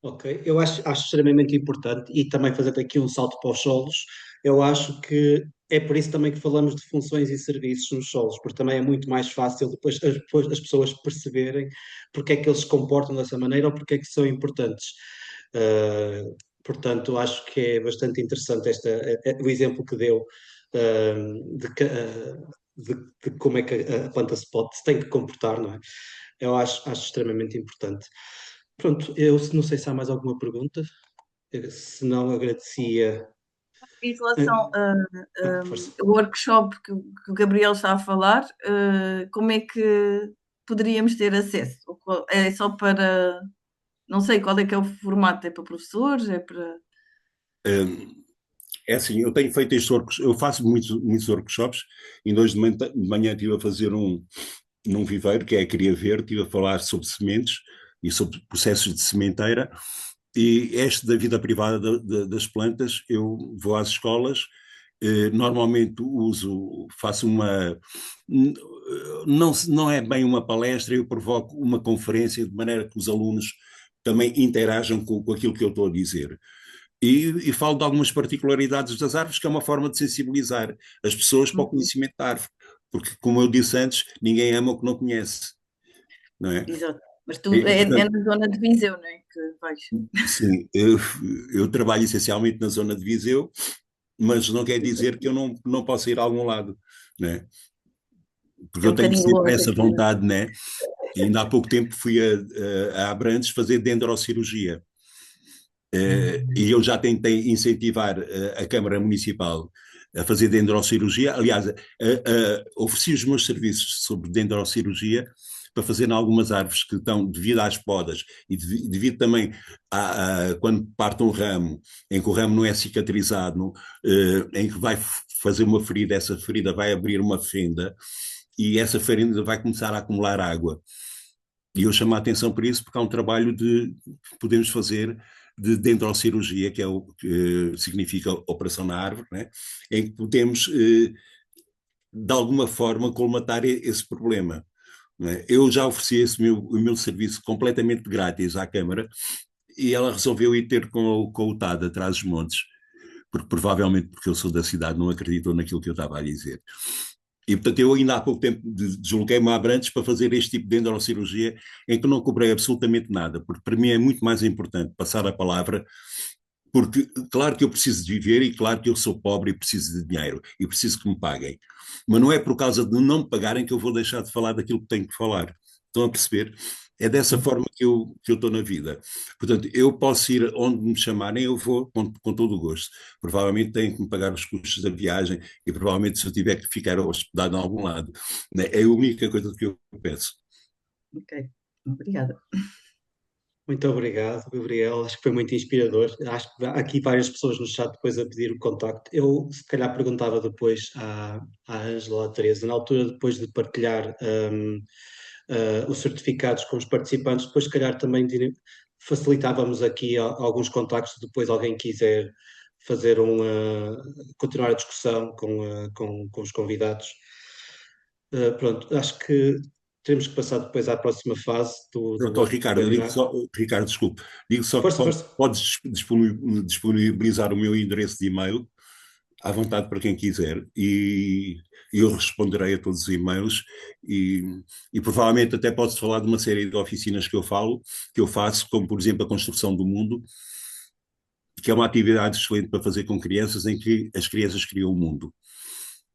Ok, eu acho extremamente importante e também fazendo aqui um salto para os solos, eu acho que é por isso também que falamos de funções e serviços nos solos, porque também é muito mais fácil depois as pessoas perceberem porque é que eles se comportam dessa maneira ou porque é que são importantes. Portanto, acho que é bastante interessante o exemplo que deu de como é que a planta se tem que comportar, não é? Eu acho extremamente importante. Pronto, eu não sei se há mais alguma pergunta. Se não, agradecia. Em relação Força. ao workshop que o Gabriel está a falar, como é que poderíamos ter acesso? É só para. Não sei qual é que é o formato, é para professores, é para. É assim, eu tenho feito estes workshops, eu faço muitos workshops, e hoje de manhã estive a fazer num viveiro, que é a Cria Verde, estive a falar sobre sementes e sobre processos de sementeira, e este da vida privada das plantas, eu vou às escolas, normalmente faço não é bem uma palestra, eu provoco uma conferência de maneira que os alunos também interajam com aquilo que eu estou a dizer. E falo de algumas particularidades das árvores, que é uma forma de sensibilizar as pessoas para o conhecimento da árvore. Porque, como eu disse antes, ninguém ama o que não conhece, não é? Exato. Mas tu é na zona de Viseu, não é? Que vais. Sim, eu trabalho essencialmente na zona de Viseu, mas não quer dizer que eu não possa ir a algum lado, não é? Porque É eu tenho sempre longe essa aqui. vontade, né? E ainda há pouco tempo fui a Abrantes fazer dendrocirurgia. E eu já tentei incentivar a Câmara Municipal a fazer dendrocirurgia. Aliás, ofereci os meus serviços sobre dendrocirurgia para fazer em algumas árvores que estão, devido às podas e devido também quando parte um ramo, em que o ramo não é cicatrizado, em que vai fazer uma ferida, essa ferida vai abrir uma fenda e essa fenda vai começar a acumular água. E eu chamo a atenção por isso, porque há um trabalho que podemos fazer de dendrocirurgia, que é o que significa operação na árvore, né? Em que podemos, de alguma forma, colmatar esse problema. Né? Eu já ofereci o meu serviço completamente grátis à Câmara e ela resolveu ir ter com o TAD atrás dos montes, porque provavelmente porque eu sou da cidade não acreditou naquilo que eu estava a dizer. E, portanto, eu ainda há pouco tempo desloquei-me a Abrantes para fazer este tipo de dendrocirurgia em que não cobrei absolutamente nada, porque para mim é muito mais importante passar a palavra Porque, claro que eu preciso de viver e claro que eu sou pobre e preciso de dinheiro e preciso que me paguem. Mas não é por causa de não me pagarem que eu vou deixar de falar daquilo que tenho que falar. Estão a perceber? É dessa forma que eu estou na vida. Portanto, eu posso ir onde me chamarem, eu vou com todo o gosto. Provavelmente tenho que me pagar os custos da viagem e provavelmente se eu tiver que ficar hospedado em algum lado. Né? É a única coisa que eu peço. Ok, obrigada. Muito obrigado, Gabriel. Acho que foi muito inspirador. Acho que há aqui várias pessoas no chat depois a pedir o contacto. Eu, se calhar, perguntava depois à Ângela, à Teresa, na altura, depois de partilhar os certificados com os participantes, depois, se calhar, também facilitávamos aqui alguns contactos, depois alguém quiser fazer continuar a discussão com os convidados. Pronto, acho que temos que passar depois à próxima fase do Pronto, ó, outro Ricardo, eu digo webinar. só, Ricardo, desculpe, digo só que Força, força. podes disponibilizar o meu endereço de e-mail à vontade para quem quiser e eu responderei a todos os e-mails e, e provavelmente até posso falar de uma série de oficinas que eu faço, como por exemplo a construção do mundo, que é uma atividade excelente para fazer com crianças em que as crianças criam o mundo.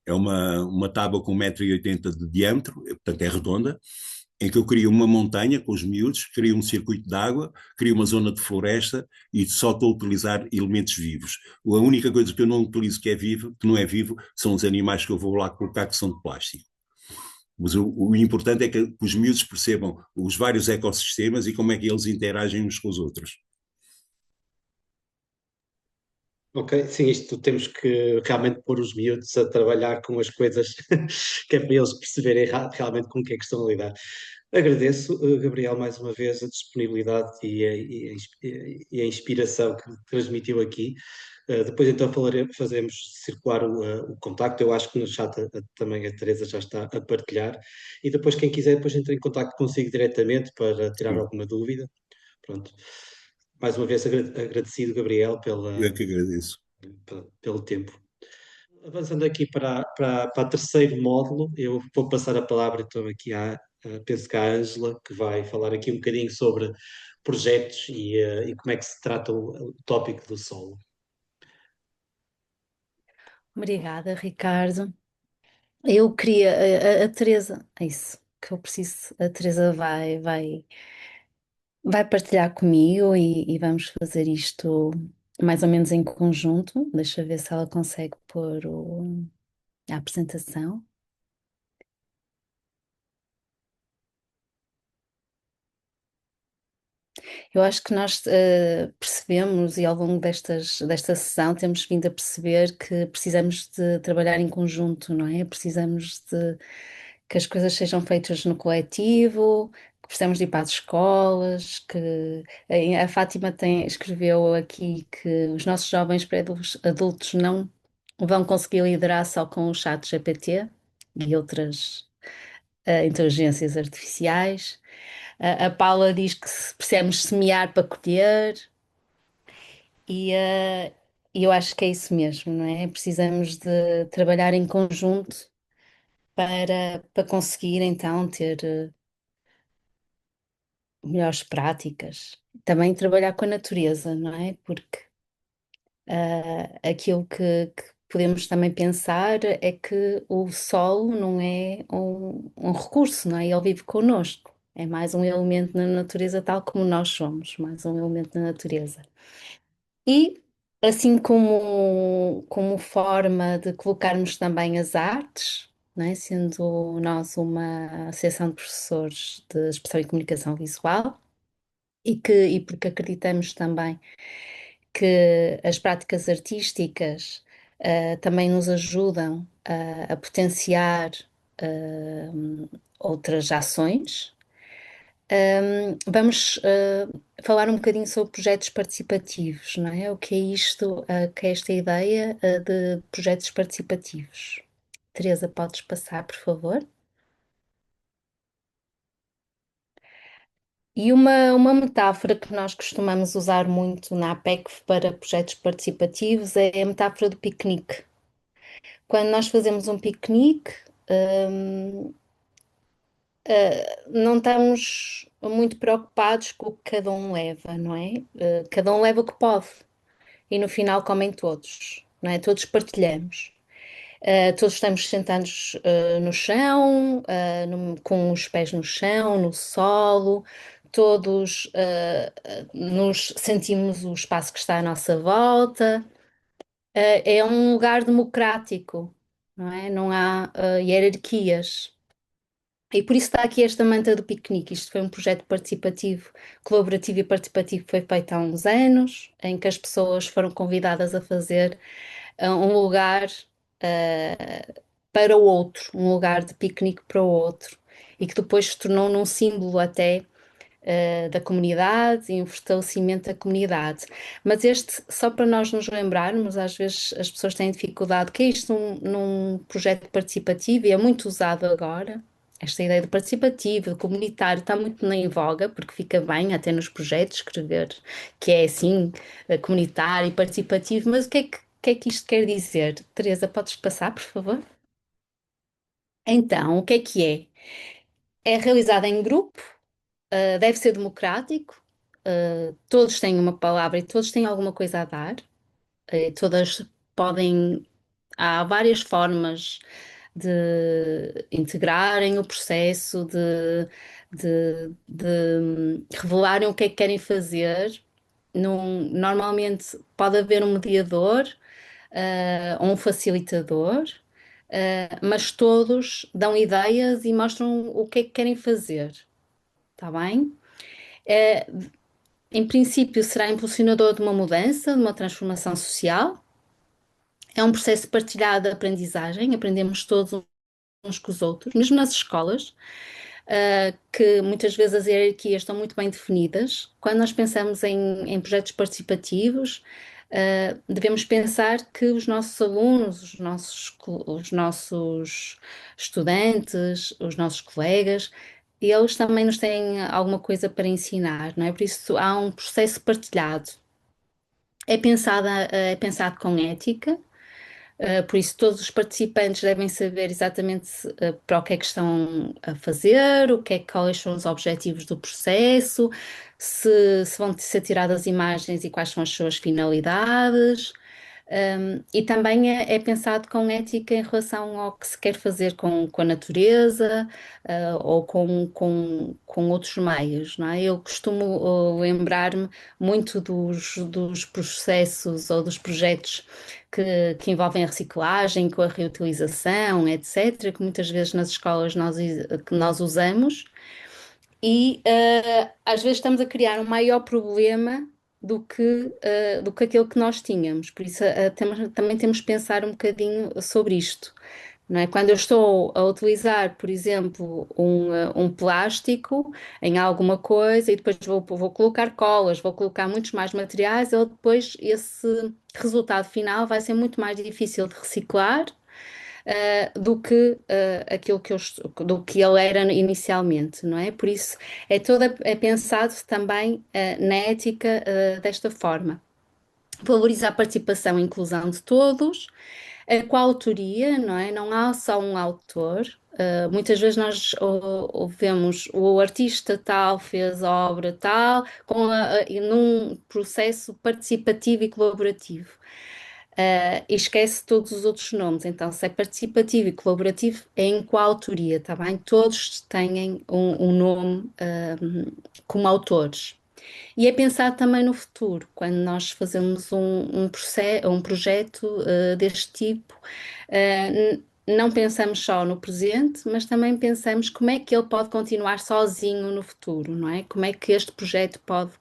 É uma tábua com 1,80 m de diâmetro, portanto é redonda, em que eu crio uma montanha com os miúdos, crio um circuito de água, crio uma zona de floresta e só estou a utilizar elementos vivos. A única coisa que eu não utilizo que é vivo, que não é vivo, são os animais que eu vou lá colocar que são de plástico. Mas o importante é que os miúdos percebam os vários ecossistemas e como é que eles interagem uns com os outros. Ok, sim, isto temos que realmente pôr os miúdos a trabalhar com as coisas que é para eles perceberem realmente com o que é que estão a lidar. Agradeço, Gabriel, mais uma vez a disponibilidade e a inspiração que transmitiu aqui. Depois então fazemos circular o contacto. Eu acho que no chat também a Teresa já está a partilhar. E depois quem quiser depois entra em contacto consigo diretamente para tirar Sim, alguma dúvida. Pronto. Mais uma vez agradecido, Gabriel, eu é que agradeço. pelo tempo. Avançando aqui para o terceiro módulo, eu vou passar a palavra então aqui penso que à Ângela, que vai falar aqui um bocadinho sobre projetos e como é que se trata o tópico do solo. Obrigada, Ricardo. Eu queria, a Teresa, é isso que eu preciso. A Teresa vai partilhar comigo e vamos fazer isto mais ou menos em conjunto. Deixa eu ver se ela consegue pôr a apresentação. Eu acho que nós percebemos e ao longo desta sessão temos vindo a perceber que precisamos de trabalhar em conjunto, não é? Precisamos de que as coisas sejam feitas no coletivo, que precisamos de ir para as escolas, que a Fátima escreveu aqui que os nossos jovens pré-adultos não vão conseguir liderar só com o chat GPT e outras inteligências artificiais. A Paula diz que precisamos semear para colher e eu acho que é isso mesmo, não é? Precisamos de trabalhar em conjunto para conseguir então ter melhores práticas. Também trabalhar com a natureza, não é? Porque aquilo que podemos também pensar é que o solo não é um recurso, não é? Ele vive connosco. É mais um elemento na natureza, tal como nós somos, mais um elemento na natureza. E assim como forma de colocarmos também as artes, não é? Sendo nós uma associação de professores de expressão e comunicação visual, e porque acreditamos também que as práticas artísticas também nos ajudam a potenciar outras ações. Vamos falar um bocadinho sobre projetos participativos, não é? O que é isto, que é esta ideia de projetos participativos? Teresa, podes passar, por favor? E uma metáfora que nós costumamos usar muito na APEC para projetos participativos é a metáfora do piquenique. Quando nós fazemos um piquenique, hum, não estamos muito preocupados com o que cada um leva, não é? Cada um leva o que pode. e no final comem todos, não é? Todos partilhamos. Todos estamos sentados no chão, com os pés no chão, no solo, todos nos sentimos o espaço que está à nossa volta. É um lugar democrático, não é? Não há hierarquias. E por isso está aqui esta manta do piquenique. Isto foi um projeto participativo, colaborativo e participativo que foi feito há uns anos, em que as pessoas foram convidadas a fazer um lugar para o outro, um lugar de piquenique para o outro, e que depois se tornou num símbolo até da comunidade e um fortalecimento da comunidade. Mas este, só para nós nos lembrarmos, às vezes as pessoas têm dificuldade, que é isto num projeto participativo, e é muito usado agora. Esta ideia de participativo, de comunitário, está muito em voga, porque fica bem até nos projetos escrever que é assim, comunitário e participativo, mas o que é que isto quer dizer? Teresa, podes passar, por favor? Então, o que é? É realizado em grupo, deve ser democrático, todos têm uma palavra e todos têm alguma coisa a dar, todas podem. Há várias formas de integrarem o processo, de revelarem o que é que querem fazer. Normalmente pode haver um mediador, ou um facilitador, mas todos dão ideias e mostram o que é que querem fazer. Está bem? Em princípio, será impulsionador de uma mudança, de uma transformação social. É um processo partilhado de aprendizagem, aprendemos todos uns com os outros, mesmo nas escolas, que muitas vezes as hierarquias estão muito bem definidas. Quando nós pensamos em projetos participativos, devemos pensar que os nossos alunos, os nossos estudantes, os nossos colegas, eles também nos têm alguma coisa para ensinar, não é? Por isso há um processo partilhado. É pensado com ética. Por isso, todos os participantes devem saber exatamente para o que é que estão a fazer, quais são os objetivos do processo, se vão ser tiradas imagens e quais são as suas finalidades. E também é pensado com ética em relação ao que se quer fazer com a natureza, ou com outros meios, não é? Eu costumo lembrar-me muito dos processos ou dos projetos que envolvem a reciclagem, com a reutilização, etc., que muitas vezes nas escolas nós usamos, e às vezes estamos a criar um maior problema do que aquele que nós tínhamos. Por isso também temos que pensar um bocadinho sobre isto, não é? Quando eu estou a utilizar, por exemplo, um plástico em alguma coisa e depois vou colocar colas, vou colocar muitos mais materiais, depois esse resultado final vai ser muito mais difícil de reciclar do que aquilo do que ele era inicialmente, não é? Por isso é pensado também na ética desta forma. Valorizar a participação e inclusão de todos, a coautoria, não é? Não há só um autor. Muitas vezes nós ouvemos o artista tal fez a obra tal, num processo participativo e colaborativo. E esquece todos os outros nomes. Então, se é participativo e colaborativo, é em coautoria, tá bem? Todos têm um nome como autores. E é pensar também no futuro, quando nós fazemos um projeto deste tipo, não pensamos só no presente, mas também pensamos como é que ele pode continuar sozinho no futuro, não é? Como é que este projeto pode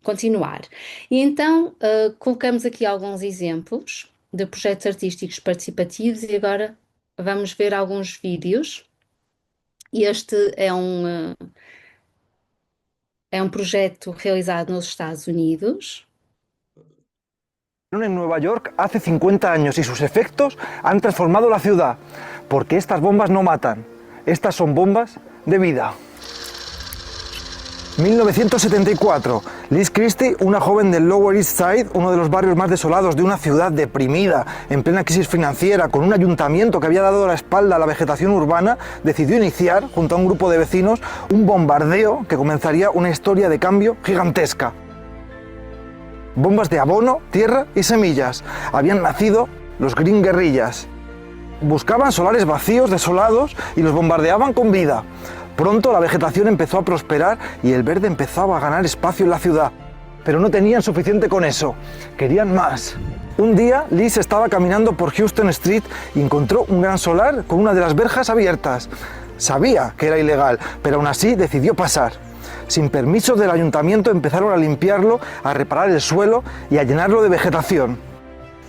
continuar. E então, colocamos aqui alguns exemplos de projetos artísticos participativos e agora vamos ver alguns vídeos. Este é um projeto realizado nos Estados Unidos. En Nueva York hace 50 años y sus efectos han transformado la ciudad, porque estas bombas no matan, estas son bombas de vida. 1974, Liz Christie, una joven del Lower East Side, uno de los barrios más desolados de una ciudad deprimida, en plena crisis financiera, con un ayuntamiento que había dado la espalda a la vegetación urbana, decidió iniciar, junto a un grupo de vecinos, un bombardeo que comenzaría una historia de cambio gigantesca. bombas de abono, tierra y semillas. Habían nacido los Green Guerrillas. Buscaban solares vacíos, desolados, y los bombardeaban con vida. Pronto la vegetación empezó a prosperar y el verde empezaba a ganar espacio en la ciudad. Pero no tenían suficiente con eso, querían más. Un día, Liz estaba caminando por Houston Street y encontró un gran solar con una de las verjas abiertas. Sabía que era ilegal, pero aún así decidió pasar. Sin permiso del ayuntamiento empezaron a limpiarlo, a reparar el suelo y a llenarlo de vegetación.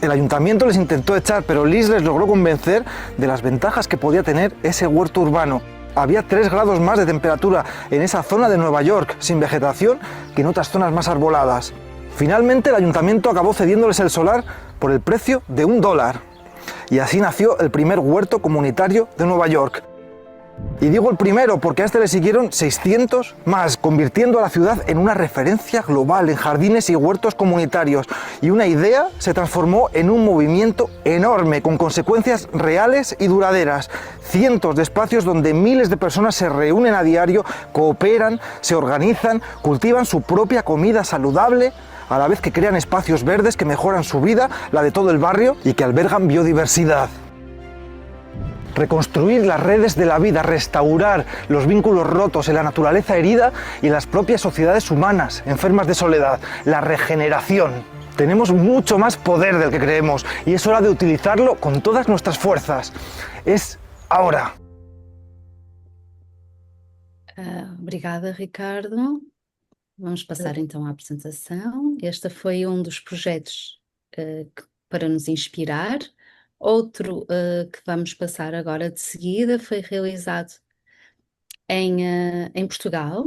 El ayuntamiento les intentó echar, pero Liz les logró convencer de las ventajas que podía tener ese huerto urbano. Había 3 grados más de temperatura en esa zona de Nueva York, sin vegetación, que en otras zonas más arboladas. Finalmente el ayuntamiento acabó cediéndoles el solar por el precio de $1. Y así nació el primer huerto comunitario de Nueva York. Y digo el primero porque a este le siguieron 600 más, convirtiendo a la ciudad en una referencia global en jardines y huertos comunitarios. Y una idea se transformó en un movimiento enorme, con consecuencias reales y duraderas. Cientos de espacios donde miles de personas se reúnen a diario, cooperan, se organizan, cultivan su propia comida saludable, a la vez que crean espacios verdes que mejoran su vida, la de todo el barrio, y que albergan biodiversidad. Reconstruir las redes de la vida, restaurar los vínculos rotos en la naturaleza herida y en las propias sociedades humanas enfermas de soledad, la regeneración. Tenemos mucho más poder del que creemos y es hora de utilizarlo con todas nuestras fuerzas. Es ahora. Obrigada, Ricardo. Vamos passar então à apresentação. Este foi um dos projetos para nos inspirar. Outro que vamos passar agora de seguida foi realizado em Portugal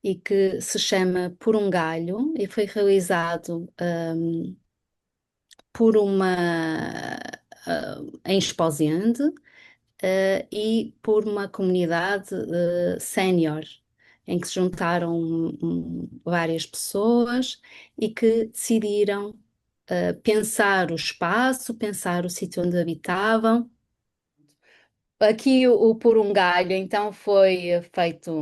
e que se chama Por um Galho e foi realizado por em Esposende e por uma comunidade sénior em que se juntaram várias pessoas e que decidiram pensar o espaço, pensar o sítio onde habitavam. Aqui o Por um Galho, então, foi feito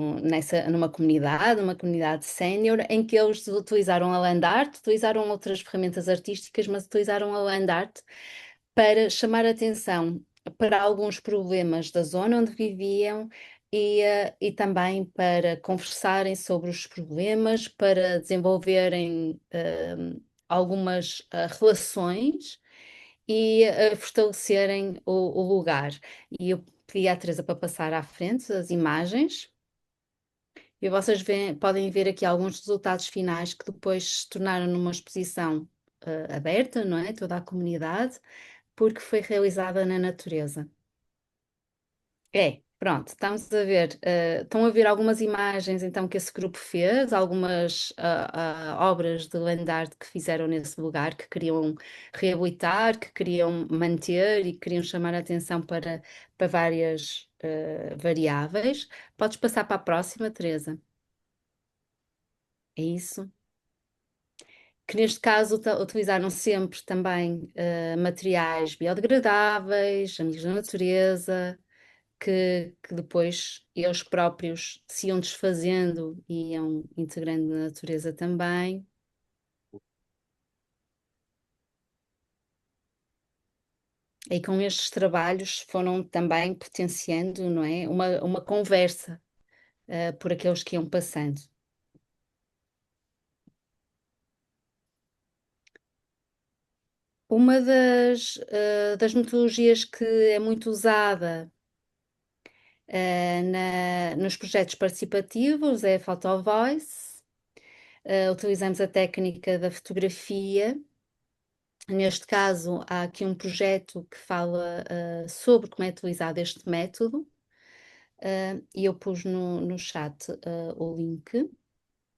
numa comunidade sénior, em que eles utilizaram a land art, utilizaram outras ferramentas artísticas, mas utilizaram a land art para chamar atenção para alguns problemas da zona onde viviam e também para conversarem sobre os problemas, para desenvolverem algumas relações e fortalecerem o lugar. E eu pedi à Teresa para passar à frente as imagens. E vocês podem ver aqui alguns resultados finais que depois se tornaram numa exposição aberta, não é? Toda a comunidade, porque foi realizada na natureza. Pronto, estamos a ver, estão a ver algumas imagens então que esse grupo fez, algumas obras de land art que fizeram nesse lugar, que queriam reabilitar, que queriam manter e que queriam chamar a atenção para várias variáveis. Podes passar para a próxima, Teresa. É isso. Que neste caso utilizaram sempre também materiais biodegradáveis, amigos da natureza, que depois eles próprios se iam desfazendo e iam integrando na natureza também. E com estes trabalhos foram também potenciando, não é, uma conversa por aqueles que iam passando. Uma das metodologias que é muito usada nos projetos participativos é a Photo Voice. Utilizamos a técnica da fotografia. Neste caso, há aqui um projeto que fala sobre como é utilizado este método. E eu pus no chat o link.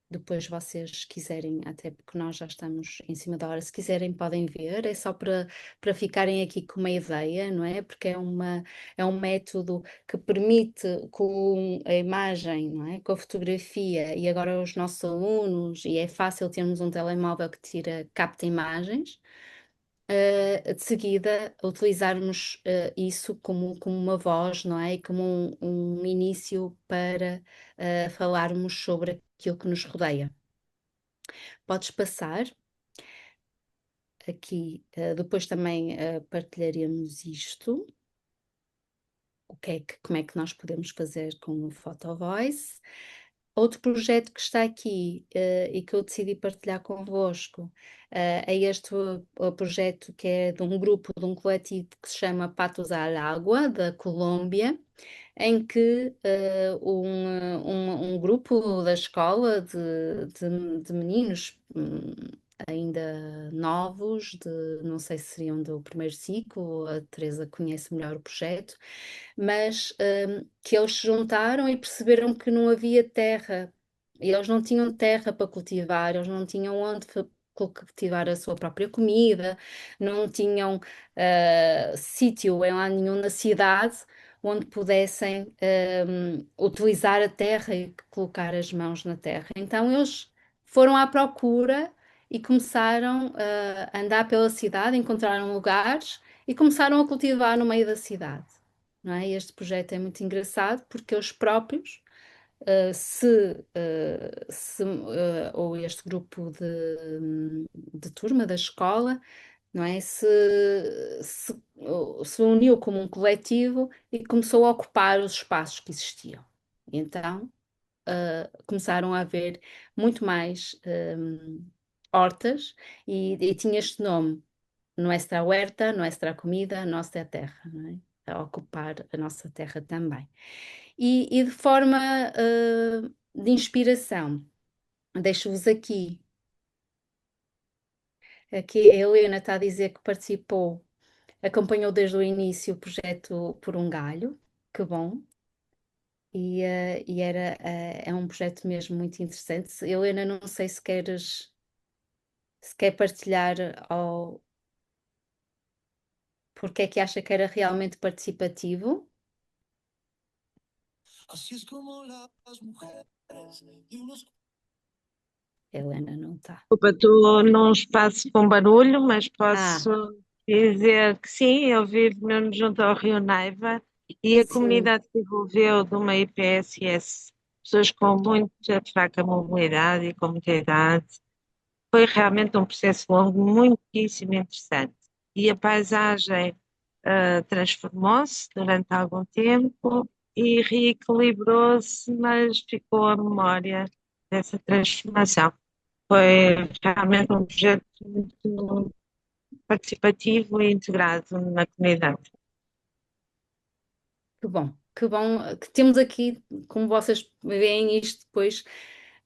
Depois vocês quiserem, até porque nós já estamos em cima da hora, se quiserem podem ver, é só para ficarem aqui com uma ideia, não é? Porque é um método que permite com a imagem, não é? Com a fotografia, e agora os nossos alunos, e é fácil termos um telemóvel que capta imagens, de seguida utilizarmos isso como uma voz, não é? E como um início para falarmos sobre aquilo que nos rodeia. Podes passar. Aqui, depois também partilharemos isto. Como é que nós podemos fazer com o PhotoVoice. Outro projeto que está aqui e que eu decidi partilhar convosco é este projeto que é de um grupo, de um coletivo que se chama Patos al Agua, da Colômbia, em que um grupo da escola de meninos ainda novos, não sei se seriam do primeiro ciclo, a Teresa conhece melhor o projeto, mas que eles se juntaram e perceberam que não havia terra, e eles não tinham terra para cultivar, eles não tinham onde cultivar a sua própria comida, não tinham sítio em lá nenhum na cidade onde pudessem utilizar a terra e colocar as mãos na terra. Então eles foram à procura e começaram a andar pela cidade, encontraram lugares e começaram a cultivar no meio da cidade. Não é? Este projeto é muito engraçado porque eles próprios, ou este grupo de turma da escola, não é? Se uniu como um coletivo e começou a ocupar os espaços que existiam. E então começaram a haver muito mais hortas e tinha este nome, Nuestra Huerta, Nuestra Comida, Nossa Terra, não é? A ocupar a nossa terra também. E de forma de inspiração, deixo-vos aqui. Aqui a Helena está a dizer que participou, acompanhou desde o início o projeto Por um Galho, que bom. E é um projeto mesmo muito interessante. Helena, não sei se quer partilhar porque é que acha que era realmente participativo. Helena não está. Desculpa, estou num espaço com barulho, mas posso dizer que sim, eu vivo mesmo junto ao Rio Neiva e a comunidade se envolveu de uma IPSS, pessoas com muita fraca mobilidade e com muita idade. Foi realmente um processo longo, muitíssimo interessante. E a paisagem transformou-se durante algum tempo e reequilibrou-se, mas ficou a memória dessa transformação. Foi realmente um projeto muito participativo e integrado na comunidade. Que bom que temos aqui, como vocês veem isto depois,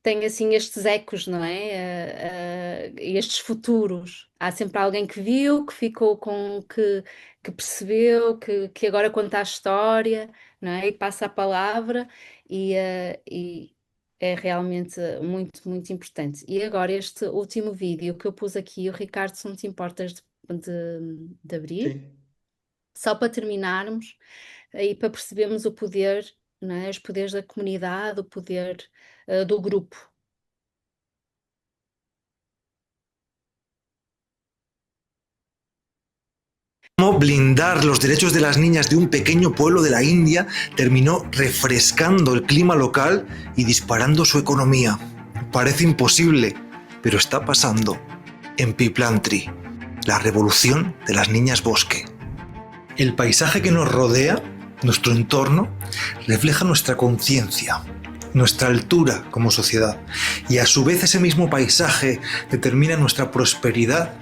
tem assim estes ecos, não é? Estes futuros. Há sempre alguém que viu, que ficou que percebeu, que agora conta a história, não é? E passa a palavra e é realmente muito, muito importante. E agora este último vídeo que eu pus aqui, o Ricardo, se não te importas de abrir, Sim. só para terminarmos e para percebermos o poder, não é? Os poderes da comunidade, o poder do grupo. Cómo blindar los derechos de las niñas de un pequeño pueblo de la India terminó refrescando el clima local y disparando su economía. Parece imposible, pero está pasando. En Piplantri, la revolución de las niñas bosque. El paisaje que nos rodea, nuestro entorno, refleja nuestra conciencia, nuestra altura como sociedad, y a su vez ese mismo paisaje determina nuestra prosperidad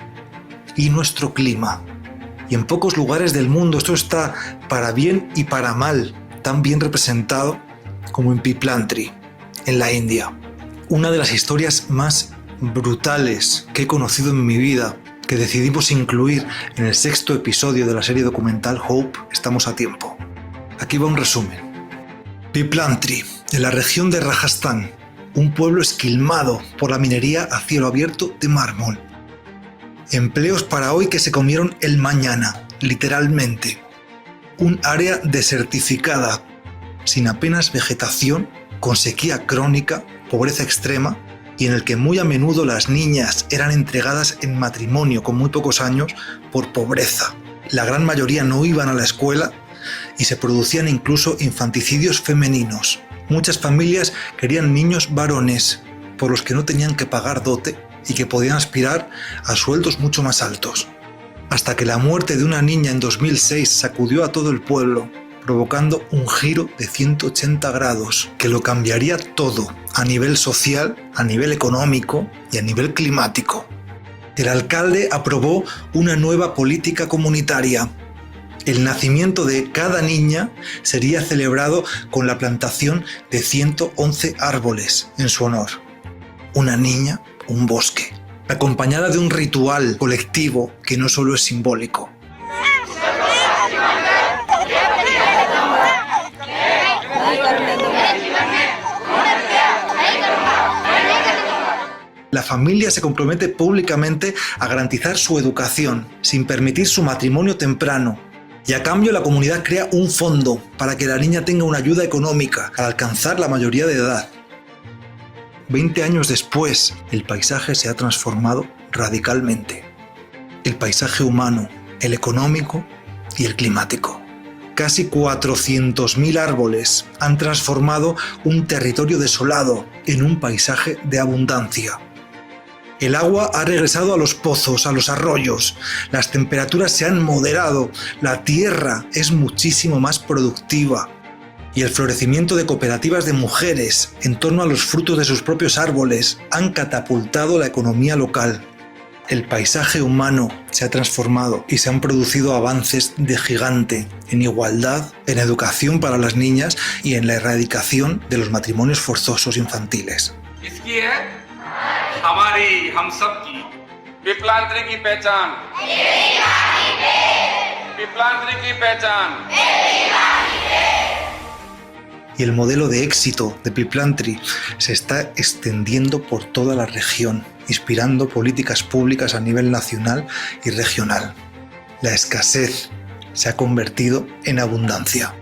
y nuestro clima. Y en pocos lugares del mundo esto está para bien y para mal tan bien representado como en Piplantri, en la India. Una de las historias más brutales que he conocido en mi vida, que decidimos incluir en el 6º episodio de la serie documental Hope, Estamos a tiempo. Aquí va un resumen. Piplantri, en la región de Rajasthan, un pueblo esquilmado por la minería a cielo abierto de mármol. Empleos para hoy que se comieron el mañana, literalmente. Un área desertificada, sin apenas vegetación, con sequía crónica, pobreza extrema, y en el que muy a menudo las niñas eran entregadas en matrimonio con muy pocos años por pobreza. La gran mayoría no iban a la escuela y se producían incluso infanticidios femeninos. Muchas familias querían niños varones por los que no tenían que pagar dote y que podían aspirar a sueldos mucho más altos. Hasta que la muerte de una niña en 2006 sacudió a todo el pueblo, provocando un giro de 180 grados que lo cambiaría todo a nivel social, a nivel económico y a nivel climático. El alcalde aprobó una nueva política comunitaria. El nacimiento de cada niña sería celebrado con la plantación de 111 árboles en su honor. Una niña, un bosque, acompañada de un ritual colectivo que no solo es simbólico. La familia se compromete públicamente a garantizar su educación, sin permitir su matrimonio temprano. Y a cambio la comunidad crea un fondo para que la niña tenga una ayuda económica al alcanzar la mayoría de edad. 20 años después, el paisaje se ha transformado radicalmente. El paisaje humano, el económico y el climático. Casi 400.000 árboles han transformado un territorio desolado en un paisaje de abundancia. El agua ha regresado a los pozos, a los arroyos, las temperaturas se han moderado, la tierra es muchísimo más productiva y el florecimiento de cooperativas de mujeres en torno a los frutos de sus propios árboles han catapultado la economía local. El paisaje humano se ha transformado y se han producido avances de gigante en igualdad, en educación para las niñas y en la erradicación de los matrimonios forzosos infantiles. हमारी हम सब की पिपलांत्री की पहचान पिपलांत्री की पहचान Y el modelo de éxito de Piplantri se está extendiendo por toda la región, inspirando políticas públicas a nivel nacional y regional. La escasez se ha convertido en abundancia.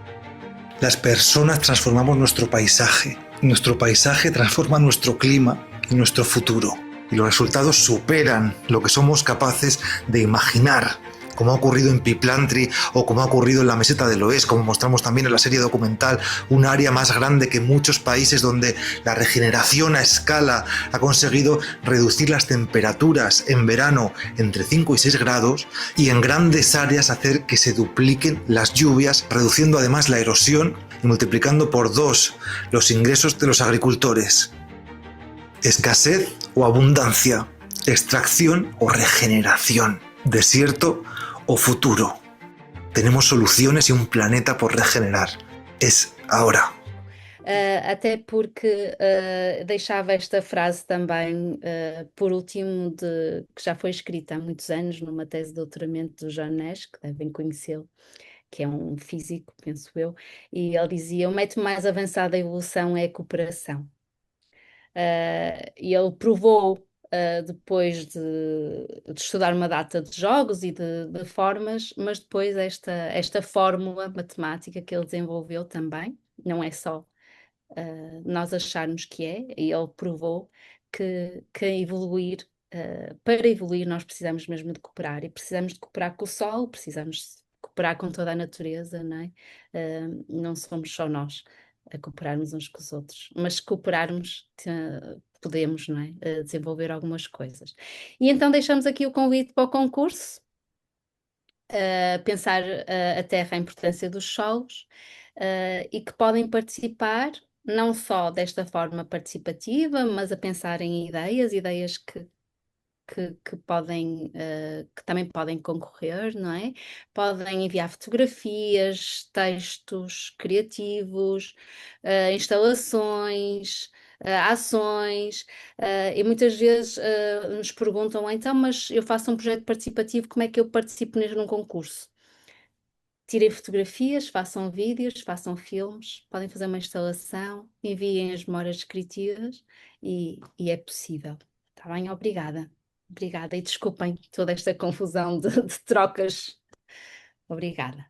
Las personas transformamos nuestro paisaje transforma nuestro clima y nuestro futuro. Y los resultados superan lo que somos capaces de imaginar, como ha ocurrido en Piplantri o como ha ocurrido en la Meseta del Oeste, como mostramos también en la serie documental, un área más grande que muchos países donde la regeneración a escala ha conseguido reducir las temperaturas en verano entre 5 y 6 grados y en grandes áreas hacer que se dupliquen las lluvias, reduciendo además la erosión y multiplicando por 2 los ingresos de los agricultores. Escasez o abundancia, extracción o regeneración, desierto o futuro. Tenemos soluciones y un planeta por regenerar. Es ahora. Até porque deixava esta frase também, por último, que já foi escrita há muitos anos numa tese de doutoramento do John Nash, que devem conhecê-lo, que é um físico, penso eu, e ele dizia: o método mais avançado da evolução é a cooperação. E ele provou, depois de estudar uma data de jogos e de formas, mas depois esta fórmula matemática que ele desenvolveu também, não é só nós acharmos que é, e ele provou que evoluir, para evoluir nós precisamos mesmo de cooperar, e precisamos de cooperar com o sol, precisamos de cooperar com toda a natureza, não é? Não somos só nós a cooperarmos uns com os outros, mas se cooperarmos podemos, não é? Desenvolver algumas coisas. E então deixamos aqui o convite para o concurso, pensar a terra, a importância dos solos, e que podem participar não só desta forma participativa, mas a pensar em ideias que podem, que também podem concorrer, não é? Podem enviar fotografias, textos criativos, instalações, ações, e muitas vezes nos perguntam: então, mas eu faço um projeto participativo, como é que eu participo num concurso? Tirem fotografias, façam vídeos, façam filmes, podem fazer uma instalação, enviem as memórias descritivas e é possível. Está bem? Obrigada. Obrigada e desculpem toda esta confusão de trocas. Obrigada.